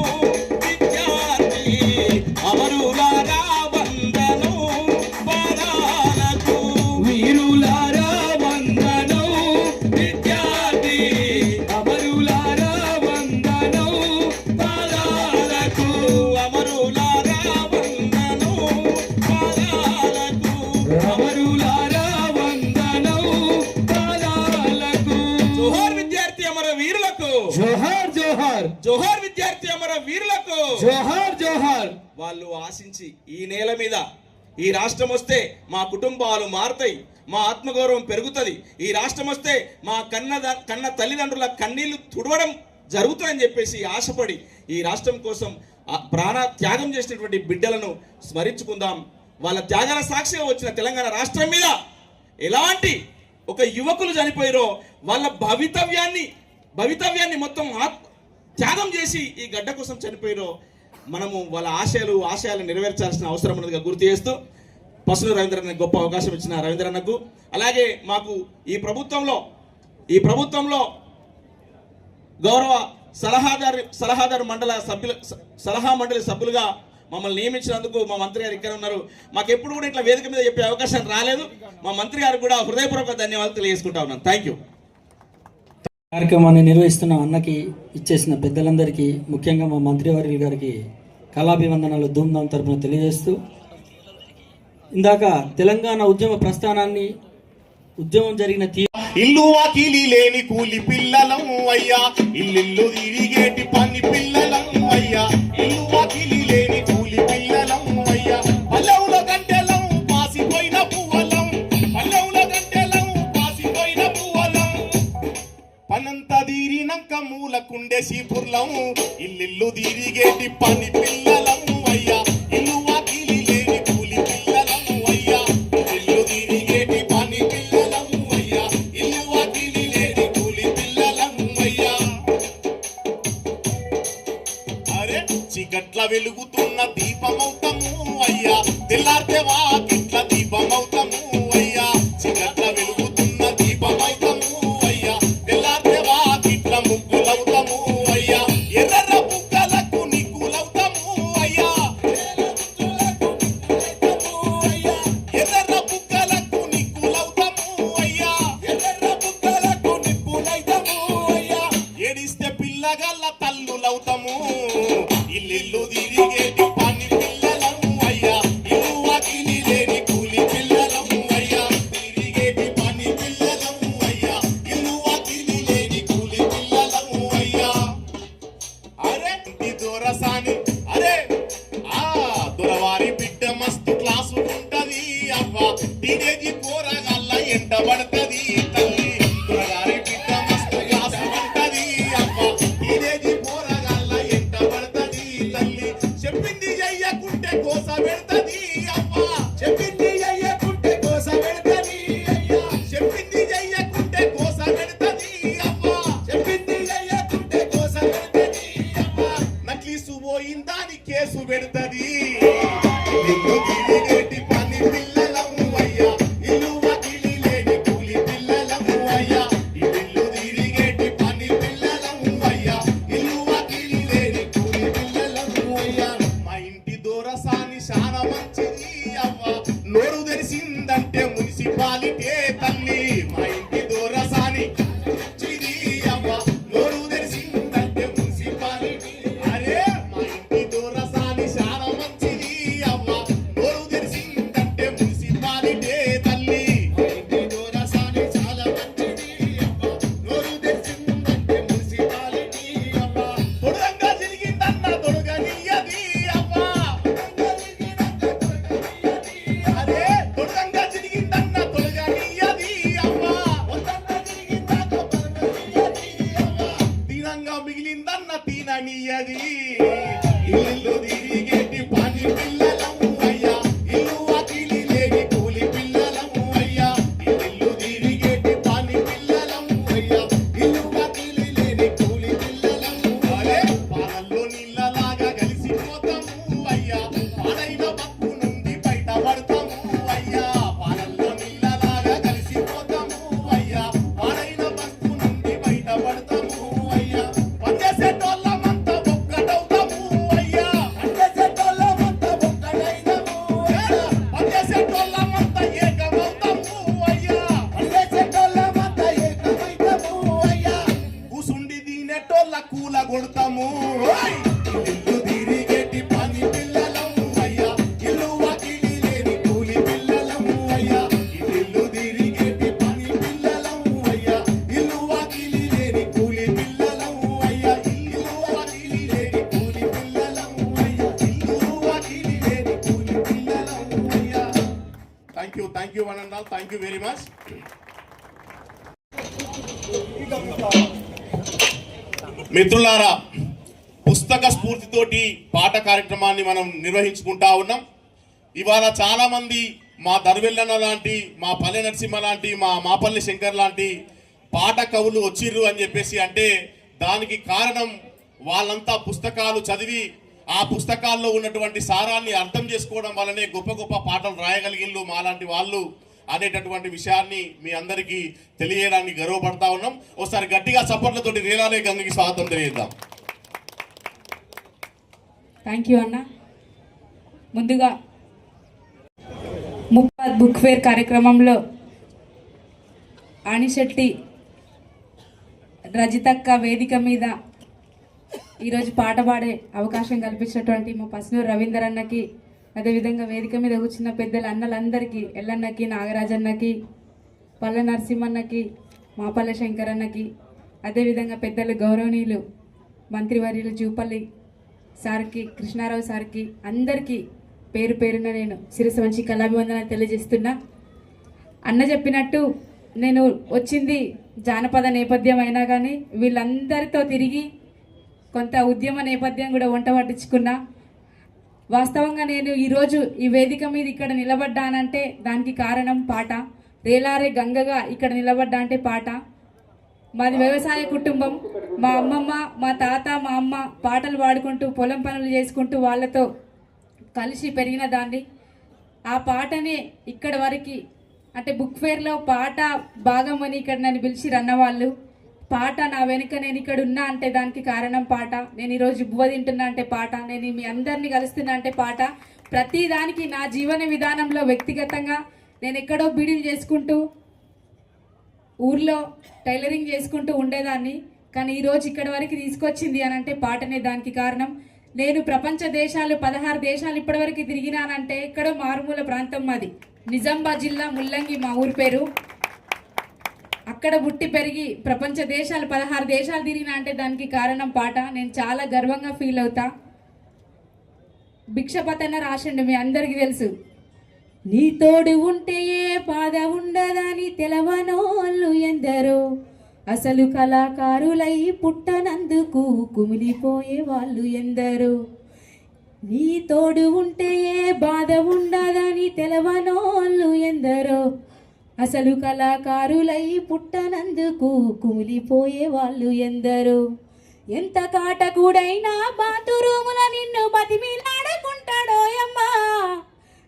విద్యార్థి, అమరులారా వందనం పదాలకు. వీరులారా వందనం విద్యార్థి, అమరులారా వందనం పదాలకు. అమరులారా వందనం పదాలకు. జోహార్ విద్యార్థి అమర వీరులకు జోహార్ జోహార్. వాళ్ళు ఆశించి ఈ నేల మీద ఈ రాష్ట్రం వస్తే మా కుటుంబాలు మారుతాయి, మా ఆత్మగౌరవం పెరుగుతుంది, ఈ రాష్ట్రం వస్తే మా కన్న తల్లిదండ్రుల కన్నీళ్లు తుడవడం జరుగుతుందని చెప్పేసి ఆశపడి ఈ రాష్ట్రం కోసం ప్రాణ త్యాగం చేసినటువంటి బిడ్డలను స్మరించుకుందాం. వాళ్ళ త్యాగాల సాక్షిగా వచ్చిన తెలంగాణ రాష్ట్రం మీద ఎలాంటి ఒక యువకులు చనిపోయారో వాళ్ళ భవితవ్యాన్ని మొత్తం త్యాగం చేసి ఈ గడ్డ కోసం చనిపోయారో మనము వాళ్ళ ఆశయాలు నెరవేర్చాల్సిన అవసరం ఉన్నదిగా గుర్తు చేస్తూ పసులు రవీంద్రన్న గొప్ప అవకాశం ఇచ్చిన రవీంద్రన్నకు, అలాగే మాకు ఈ ప్రభుత్వంలో గౌరవ సలహా మండలి సభ్యులుగా మమ్మల్ని నియమించినందుకు మా మంత్రి గారు ఇక్కడ ఉన్నారు. మాకు ఎప్పుడు కూడా ఇట్లా వేదిక మీద చెప్పే అవకాశం రాలేదు. మా మంత్రి గారు కూడా హృదయపూర్వక ధన్యవాదాలు తెలియజేసుకుంటా ఉన్నాను. Thank you. కార్యక్రమాన్ని నిర్వహిస్తున్న అన్నకి ఇచ్చేసిన పెద్దలందరికీ, ముఖ్యంగా మా మంత్రివర్యుల గారికి కళాభివందనాలు ధూమ్ధాం తరపున తెలియజేస్తూ, ఇందాక తెలంగాణ ఉద్యమ ప్రస్థానాన్ని, ఉద్యమం జరిగిన ఇల్లు వాకిలి లేని కూలి పిల్లలం అయ్యా, ఇల్లు తిరిగేటి పని పిల్లలం అయ్యా, ఇల్లు వాకిలి లేని కూలి పిల్లలం అయ్యా, పల్లెవుల గంటెలం పాసిపోయిన పువ్వలం, పల్లెవుల గంటెలం పాసిపోయిన పువ్వలం, పనంత తీరినంక మూలకుండే సీపుర్లం, ఇల్లు తిరిగేటి పని పిల్లలం అయ్యా, ఇల్లు వాకిలి లేని కూలి పిల్లలం అయ్యా, ఇల్లు తిరిగేటి పని పిల్లలం అయ్యా, ఇల్లు వాకిలి లేని కూలి పిల్లలం అయ్యా. అరే చీకట్ల వెలుగుతున్న దీపమవుతాము అయ్యా, తెల్లారితే వాకిట్ల దీపమవుతాము అయ్యా, చీకట్ల వెలుగుతున్న దీపమవుతాము అయ్యా, తెల్లారితే వాకిట్ల ముగ్గులవుతాము అయ్యా, ఎర్ర బుగ్గలకు నిక్కులవుతాము అయ్యా, ఎర్ర బుగ్గలకు నిక్కులవుతాము అయ్యా, ఎర్ర బుగ్గలకు నిప్పులైతాము అయ్యా, ఏడిస్తే పిల్లగల్ల తల్లులవుతాము, ఇల్లు తిరిగేటి పని పిల్లలం అయ్యా, ఇల్లు వాకిలి లేని కూలి పిల్లలం అయ్యా, తిరిగేటి పని పిల్లలం అయ్యా, ఇల్లు వాకిలి లేని కూలి పిల్లలం అయ్యా. అరే దొరసాని అరే దొరవారి బిడ్డ మస్తు క్లాసు ఉంటది అవ్వ, టీనేజీ పోరగాళ్ళ ఎంట పడుతుంది తల్లి, దొరగారి బిడ్డ మస్తు క్లాసు ఉంటది అవ్వ, టీనేజీ పోరగాళ్ళ ఎంట పడుతుంది తల్లి, చెప్పింది చెయ్యకుంటే కోస పెడతది అవ్వ, చెప్పింది చెయ్యకుంటే కోస పెడతది అయ్యా, చెప్పింది చెయ్యకుంటే కోస పెడతది అవ్వ, చెప్పింది చెయ్యకుంటే కోస పెడతది అవ్వ, నక్లీసు పోయిందాని కేసు పెడతది, ఇల్లు తిరిగేటి పని పిల్లలం అయ్యా, ఇల్లు వాకిలి లేని కూలి పిల్లలం వెరీ మచ్. మిత్రులారా, పుస్తక స్ఫూర్తితోటి పాట కార్యక్రమాన్ని మనం నిర్వహించుకుంటా ఉన్నాం. ఇవాళ చాలా మంది మా దర్వెల్లన్న లాంటి, మా పల్లె నరసింహ లాంటి, మా మాపల్లి శంకర్ లాంటి పాట కవులు వచ్చిర్రు అని చెప్పేసి అంటే దానికి కారణం వాళ్ళంతా పుస్తకాలు చదివి ఆ పుస్తకాల్లో ఉన్నటువంటి సారాన్ని అర్థం చేసుకోవడం వల్లనే గొప్ప గొప్ప పాటలు రాయగలిగిన్లు మాలాంటి వాళ్ళు అనేటటువంటి విషయాన్ని మీ అందరికీ తెలియడానికి గర్వపడతా ఉన్నాం. ఒకసారి గట్టిగా సపోర్ట్లతోటి రేలాలే గంగకి స్వాగతం తెలియజేద్దాం. థ్యాంక్ యూ అన్న. ముందుగా ముప్పాద్ బుక్ ఫేర్ కార్యక్రమంలో ఆనిశెట్టి రజితక్క వేదిక మీద ఈరోజు పాట పాడే అవకాశం కల్పించినటువంటి మా పస్నూరు రవీందర్ అన్నకి, అదేవిధంగా వేదిక మీద కూర్చున్న పెద్దల అన్నలందరికీ, ఎల్లన్నకి, నాగరాజన్నకి, పల్లె నరసింహన్నకి, మాపల్లె శంకర్ అన్నకి, అదేవిధంగా పెద్దలు గౌరవనీయులు మంత్రివర్యులు జూపల్లి సార్కి, కృష్ణారావు సార్కి, అందరికీ పేరు పేరున నేను శిరస్సు వంచి కళాభివందనాలు తెలియజేస్తున్నా. అన్న చెప్పినట్టు నేను వచ్చింది జానపద నేపథ్యం అయినా కానీ వీళ్ళందరితో తిరిగి కొంత ఉద్యమ నేపథ్యం కూడా వంట పట్టించుకున్నా. వాస్తవంగా నేను ఈరోజు ఈ వేదిక మీద ఇక్కడ నిలబడ్డానంటే దానికి కారణం పాట. రేలారే గంగగా ఇక్కడ నిలబడ్డా అంటే పాట. మాది వ్యవసాయ కుటుంబం. మా అమ్మమ్మ, మా తాత, మా అమ్మ పాటలు పాడుకుంటూ పొలం పనులు చేసుకుంటూ వాళ్ళతో కలిసి పెరిగిన దాన్ని. ఆ పాటనే ఇక్కడ వరకు అంటే బుక్ ఫేర్లో పాట భాగం అని ఇక్కడ నన్ను పిలిచి రన్నవాళ్ళు. పాట నా వెనుక నేను ఇక్కడ ఉన్నా అంటే దానికి కారణం పాట. నేను ఈరోజు బువ్వ తింటున్నా అంటే పాట. నేను మీ అందరినీ కలుస్తున్నా అంటే పాట. ప్రతి దానికి నా జీవన విధానంలో వ్యక్తిగతంగా నేను ఎక్కడో బీడీలు చేసుకుంటూ ఊర్లో టైలరింగ్ చేసుకుంటూ ఉండేదాన్ని. కానీ ఈరోజు ఇక్కడ వరకు తీసుకొచ్చింది అని అంటే పాటనే దానికి కారణం. నేను ప్రపంచ దేశాలు 16 దేశాలు ఇప్పటివరకు తిరిగినానంటే ఎక్కడో మారుమూల ప్రాంతం మాది. నిజామాబాద్ జిల్లా ముల్లంగి మా ఊరి పేరు. అక్కడ పుట్టి పెరిగి ప్రపంచ దేశాలు 16 దేశాలు తిరిగినా అంటే దానికి కారణం పాట. నేను చాలా గర్వంగా ఫీల్ అవుతా. భిక్షపతన్న రాసిండు, మీ అందరికీ తెలుసు. నీ తోడు ఉంటే ఏ బాధ ఉండదని తెలవనోళ్ళు ఎందరో, అసలు కళాకారులై పుట్టనందుకు కుమిలిపోయే వాళ్ళు ఎందరో. నీ తోడు ఉంటే ఏ బాధ ఉండదని తెలవనోళ్ళు ఎందరో, అసలు కళాకారులై పుట్టనందుకు కుమిలిపోయే వాళ్ళు ఎందరో. ఎంత కాటకుడైనా బాతురూముల నిన్ను బతిమిలాడుకుంటాడోయమ్మా,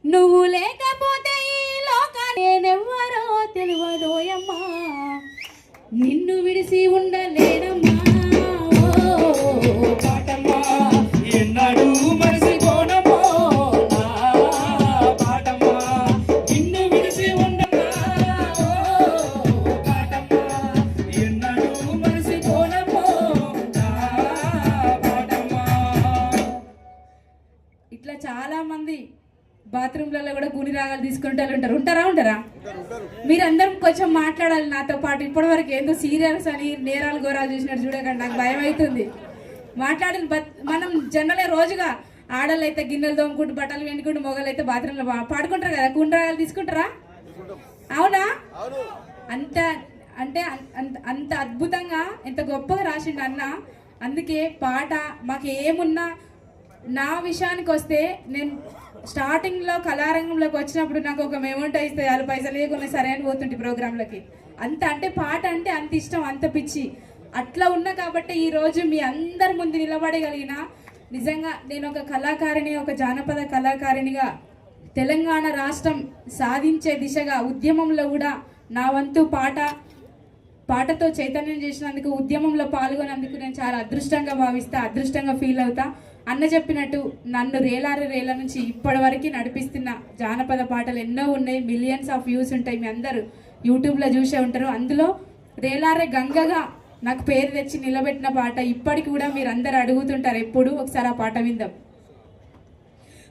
నువ్వు లేకపోతే ఈ లోక నేనెవ్వరో తెలియదోయమ్మా, నిన్ను విడిసి ఉండలేనమ్మా. పాటమ్మా ఎన్నడూ మరిసిపోనమ్మో నా పాటమ్మా, నిన్ను విడిసి ఉండమ్మా. పాటమ్మా ఎన్నడూ మరిసిపోనమ్మో నా పాటమ్మా. ఇట్లా చాలా మంది బాత్రూమ్లలో కూడా కూని రాగాలు తీసుకుంటూ ఉంటారా? మీరందరం కొంచెం మాట్లాడాలి నాతో పాటు. ఇప్పటివరకు ఏందో సీరియల్స్ అని నేరాలు ఘోరాలు చూసినట్టు చూడకండి, నాకు భయం అవుతుంది. మాట్లాడిన మనం జనరల్గా రోజుగా ఆడలు అయితే గిన్నెలు తోముకుంటూ బట్టలు వెండుకుంటూ, మొగలు అయితే బాత్రూంలో పాడుకుంటారు కదా, కూని రాగాలు తీసుకుంటారా? అవునా? అంత అంటే అంత అద్భుతంగా ఎంత గొప్పగా రాసిండు అన్న. అందుకే పాట మాకు ఏమున్నా, నా విషయానికి వస్తే నేను స్టార్టింగ్లో కళారంగంలోకి వచ్చినప్పుడు నాకు ఒక మెమోంటో ఇస్తే వాళ్ళు పైసలు లేకుండా సరే అని పోతుంటే ప్రోగ్రాంలకి. అంత అంటే పాట అంటే అంత ఇష్టం, అంత పిచ్చి. అట్లా ఉన్నా కాబట్టి ఈరోజు మీ అందరి ముందు నిలబడగలిగిన. నిజంగా నేను ఒక కళాకారిణి, ఒక జానపద కళాకారిణిగా తెలంగాణ రాష్ట్రం సాధించే దిశగా ఉద్యమంలో కూడా నా వంతు పాటతో చైతన్యం చేసినందుకు, ఉద్యమంలో పాల్గొన్నందుకు నేను చాలా అదృష్టంగా భావిస్తా, అదృష్టంగా ఫీల్ అవుతా. అన్న చెప్పినట్టు నన్ను రేల నుంచి ఇప్పటి వరకు నడిపిస్తున్న జానపద పాటలు ఎన్నో ఉన్నాయి. మిలియన్స్ ఆఫ్ వ్యూస్ ఉంటాయి, మీ అందరూ యూట్యూబ్లో చూసే ఉంటారు. అందులో రేలారే గంగగా నాకు పేరు తెచ్చి నిలబెట్టిన పాట ఇప్పటికి కూడా మీరు అందరు అడుగుతుంటారు ఎప్పుడు. ఒకసారి ఆ పాట విందాం.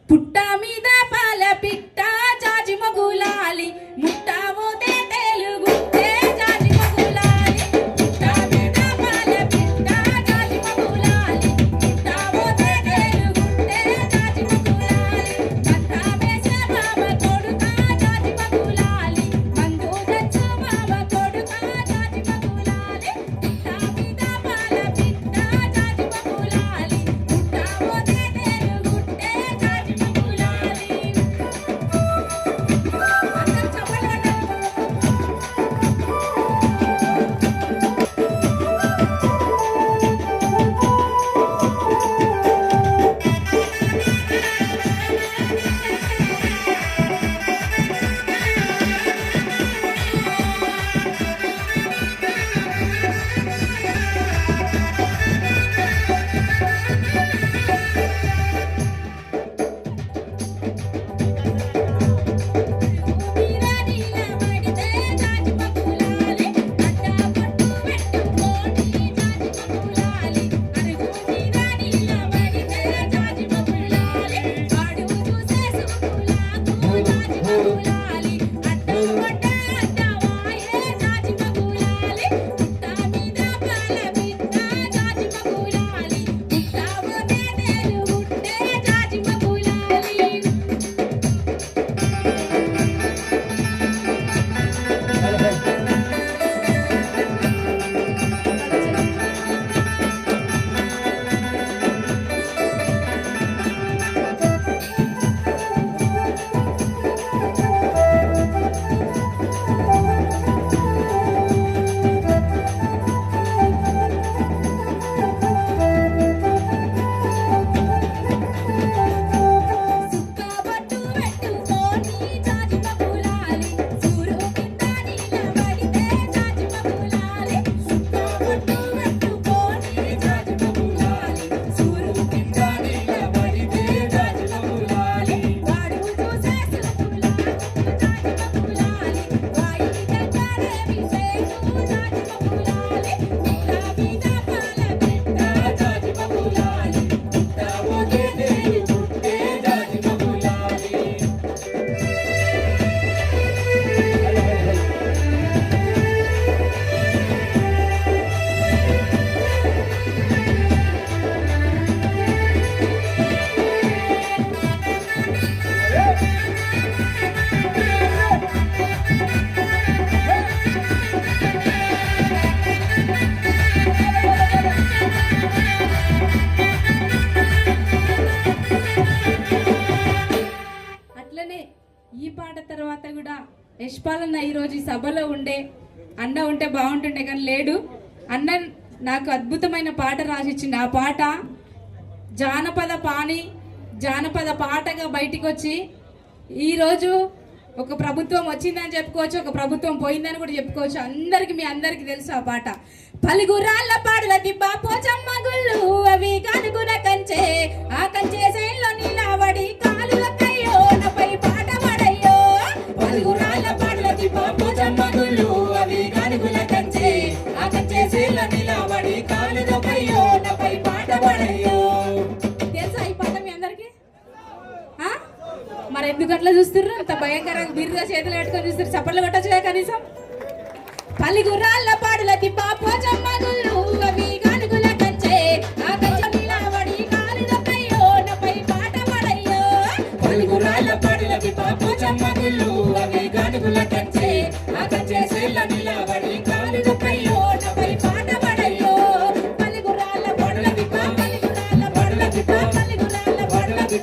పుట్ట మీద పాల పిట్ట జాజి మగులాలి, ముట్టా పోతే తెలుగుతే జాజి మగులాలి. పుట్ట మీద పాల పిట్ట జాజి మగులాలి, ముట్టా పోతే తెలుగుతే జాజి మగులాలి. మంతా వేసే బాబ కొడుకా జాజి మగులాలి, మందు యశ్పాలన్న ఈరోజు ఈ సభలో ఉండే అన్న ఉంటే బాగుంటుండే కానీ లేడు. అన్న నాకు అద్భుతమైన పాట రాసిచ్చింది. ఆ పాట జానపద పాటగా బయటికి వచ్చి ఈరోజు ఒక ప్రభుత్వం వచ్చిందని చెప్పుకోవచ్చు, ఒక ప్రభుత్వం పోయిందని కూడా చెప్పుకోవచ్చు. మీ అందరికి తెలుసు ఆ పాట. పలుగురాళ్ళ పాటల దిబ్బా పోచమ్మ గుళ్ళు అవి కనుగున కంచే ఆ కంచే సేన్లో నిలబడి కాలులకయ్యో నపై పాట పడయ్యో. పలుగురాళ్ళ పాటల దిబ్బా పోచమ్మ గుళ్ళు అవి కనుగున కంచే ఆ కంచే సేన్లో నిలబడి కాలులకయ్యో నపై పాట పడయ్యో. తెలుసా ఈ పాట మీ అందరికి? మరి ఎందుకు అట్లా చూస్తున్నారు? అంత భయంకరంగా బిర్రుగా చేతులు పెట్టుకొని చూస్తారు. చప్పట్లు కొట్టచ్చుగా కనీసం. పల్లిగుర్రాళ్ళ పాడులకి పోచమ్మ గుళ్ళు అవి గానుగుల కంచే ఆ కంచె నిలబడి కాలులకయ్యో నపై పాట పడయ్యో. పల్లిగుర్రాళ్ళ పాడులకి పోచమ్మ గుళ్ళు అవి గానుగుల కంచే ఆ కంచె సేల నిలబడి కాలులకయ్యో నపై పాట పడయ్యో. పల్లిగుర్రాళ్ళ పాడులకి పల్లిగుర్రాళ్ళ పాడులకి పల్లిగుర్రాళ్ళ పాడులకి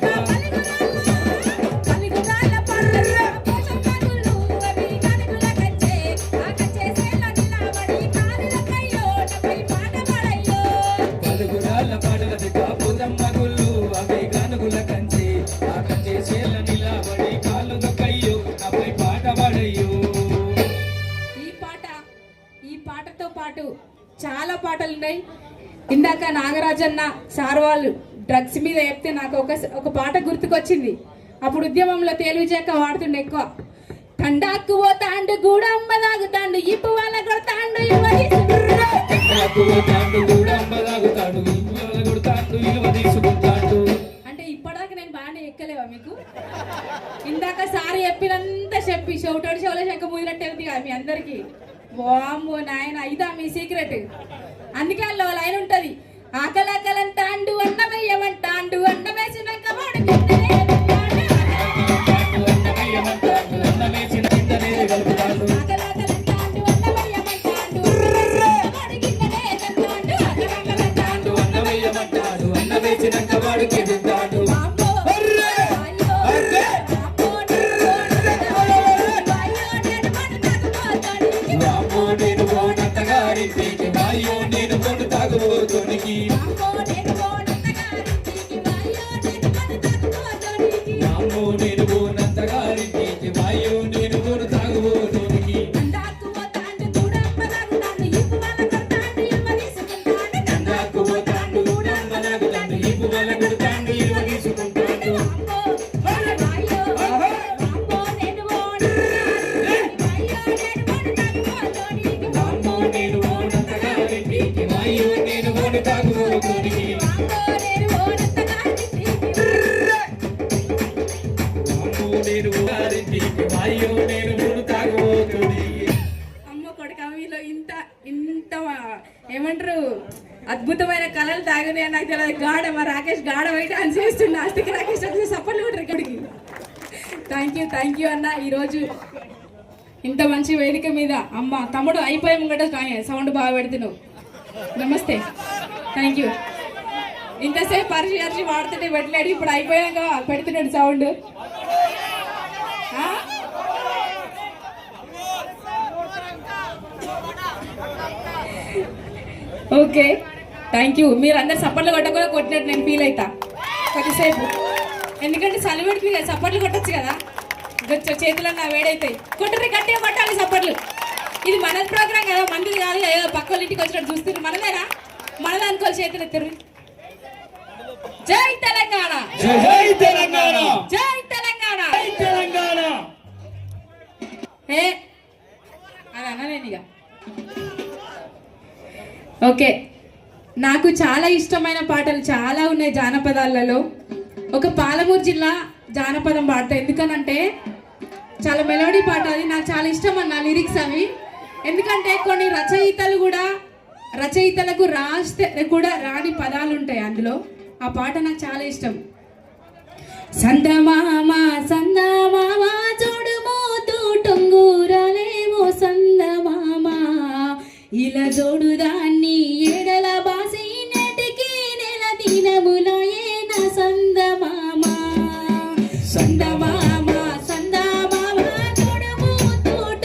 పల్లిగుర్రాళ్ళ పాడులకి పోచమ్మ గుళ్ళు అవి గానుగుల కంచే ఆ కంచె సేల నిలబడి కాలులకయ్యో నపై పాట పడయ్యో. పలుగురాళ్ళ పాటల పోచమ్మ గుళ్ళు అవి గానుగుల కంచి ఆ కంచి సేల నిలబడి కాళ్ళు దొక్కయ్యో నాపై పాట పడయ్యో. ఈ పాటతో పాటు చాలా పాటలు ఉన్నాయి. ఇందాక నాగరాజన్న సార్ వాళ్ళు డ్రగ్స్ మీద చెప్తే నాకు ఒక పాట గుర్తుకొచ్చింది. అప్పుడు ఉద్యమంలో తేలుజాక వాడుతుండే ఎక్కువ. తండాకు పోతాండు గూడమ్మ తాగుతాండు ఇప్పు వాళ్ళ కొడతాండు అంటే ఇప్పటిదాకా నేను బాగానే ఎక్కలేవా మీకు? ఇందాక సార్ చెప్పినంత చెప్పి షౌటోడి షోలో శంక ముదినట్టు వెళ్తుంది కదా మీ అందరికి. వామ్మో నాయన ఇదా మీ సీక్రెట్. అందుకే అందులో లైన్ ఉంటది. ఆకలాకలంటాండు అన్నమయ్యమంటాండు అన్నమేసినాక అమ్మ కొడుకు మీలో ఇంత ఏమంటారు అద్భుతమైన కళలు తాగునే నాకు తెలియదు. గాఢ మా రాకేష్ గాఢ బయట అని చేస్తుండే. అస్తికి రాకేష్ వచ్చి సపోర్ట్లు కూడా ఇక్కడికి. థ్యాంక్ యూ అన్న. ఈరోజు ఇంత మంచి వేదిక మీద అమ్మ తమ్ముడు అయిపోయాము కూడా సౌండ్ బాగా పెడుతున్నావు. నమస్తే, థ్యాంక్ యూ. ఇంతసేపు పరిచయం వాడుతుంటే పెట్టలేడు, ఇప్పుడు అయిపోయాక పెడుతున్నాడు సౌండ్. Okay, thank you. మీరు అందరు సపోర్ట్లు కొట్టకుండా కొట్టినట్టు నేను ఫీల్ అవుతా కొద్దిసేపు. ఎందుకంటే చలిపెడికి సపోర్ట్లు కొట్టచ్చు కదా, చేతులన్నా వేడైతాయి. కొట్టరు, గట్టిగా కొట్టాలి సపోర్ట్లు. ఇది మన ప్రోగ్రామ్ కదా, మందిది కాదు. ఏదో పక్క వాళ్ళ ఇంటికి వచ్చినట్టు చూస్తున్నారు. మనదేనా? మనది అనుకోవాలి. చేతులు ఎత్తురు. జై తెలంగాణ, జై తెలంగాణ, జై తెలంగాణ, జై తెలంగాణ. ఏ అని అన్నలేను ఇక. ఓకే, నాకు చాలా ఇష్టమైన పాటలు చాలా ఉన్నాయి జానపదాలలో. ఒక పాలమూరు జిల్లా జానపదం పాడతా. ఎందుకనంటే చాలా మెలోడీ పాట, అది నాకు చాలా ఇష్టం అన్న లిరిక్స్ అవి. ఎందుకంటే కొన్ని రచయితలకు రాస్తే కూడా రాని పదాలు ఉంటాయి అందులో. ఆ పాట నాకు చాలా ఇష్టం. సందమామ సందమామ చూడుమో తూటంగూరలేమో సందమామ ఇలా జోడుదాన్ని ఎడల బాసి నెటికి నెల దినములయేన సందమామ సందమామ సందమామ చూడుమో తూట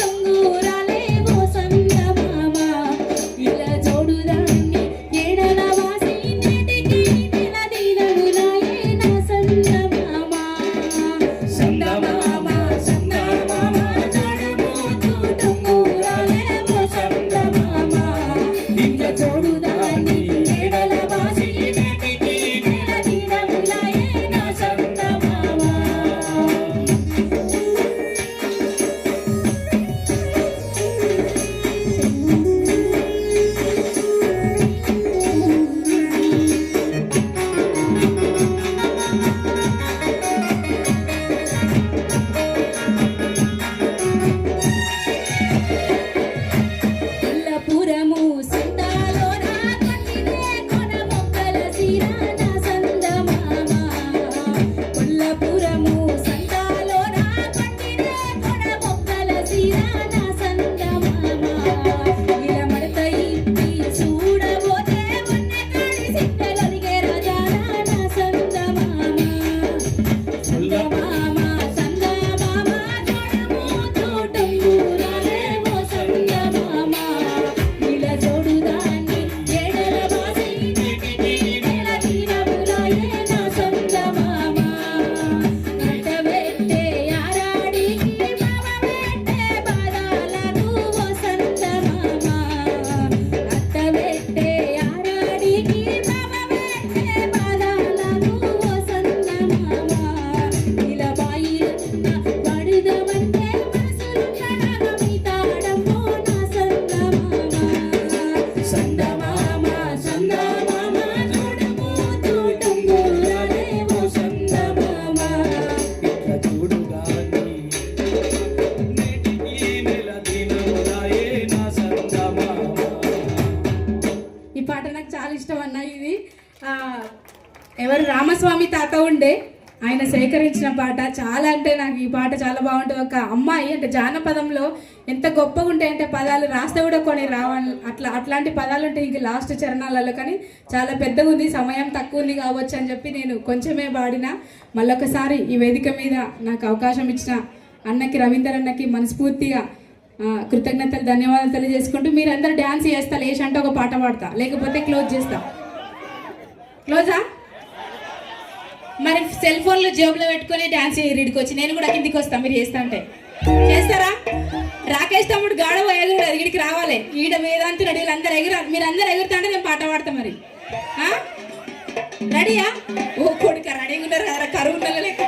ఆ, ఎవరు రామస్వామి తాత ఉండే ఆయన సేకరించిన పాట చాలా అంటే నాకు ఈ పాట చాలా బాగుంటుంది. ఒక అమ్మాయి అంటే జానపదంలో ఎంత గొప్పగా ఉంటాయంటే పదాలు రాస్తే కూడా కొన్ని రావాలి, అట్లాంటి పదాలు ఉంటాయి ఇంక లాస్ట్ చరణాలలో. కానీ చాలా పెద్దగా ఉంది, సమయం తక్కువ ఉంది కావచ్చు అని చెప్పి నేను కొంచెమే పాడిన. మళ్ళొకసారి ఈ వేదిక మీద నాకు అవకాశం ఇచ్చిన అన్నకి, రవీందర్ అన్నకి మనస్ఫూర్తిగా కృతజ్ఞతలు, ధన్యవాదాలు తెలియజేసుకుంటూ మీరందరూ డ్యాన్స్ చేస్తా, లేచంటే ఒక పాట పాడతా, లేకపోతే క్లోజ్ చేస్తా. క్లోజా? మరి సెల్ ఫోన్లు జేబులో పెట్టుకొని డ్యాన్స్ చేయరికి వచ్చి నేను కూడా కిందికి వస్తాను, మీరు చేస్తా అంటే చేస్తారా? రాకేష్ తమ్ముడు గాడ పోయేది కూడా ఇక్కడికి రావాలి, ఈడ వేదాంతి రెడీ అందరు ఎగురు, మీరు అందరు ఎగురుతా అంటే నేను పాట పాడతా. మరి రెడీయా? ఓ కొడుక రెడీగా ఉన్నారు కదా, కరువు లెక్క.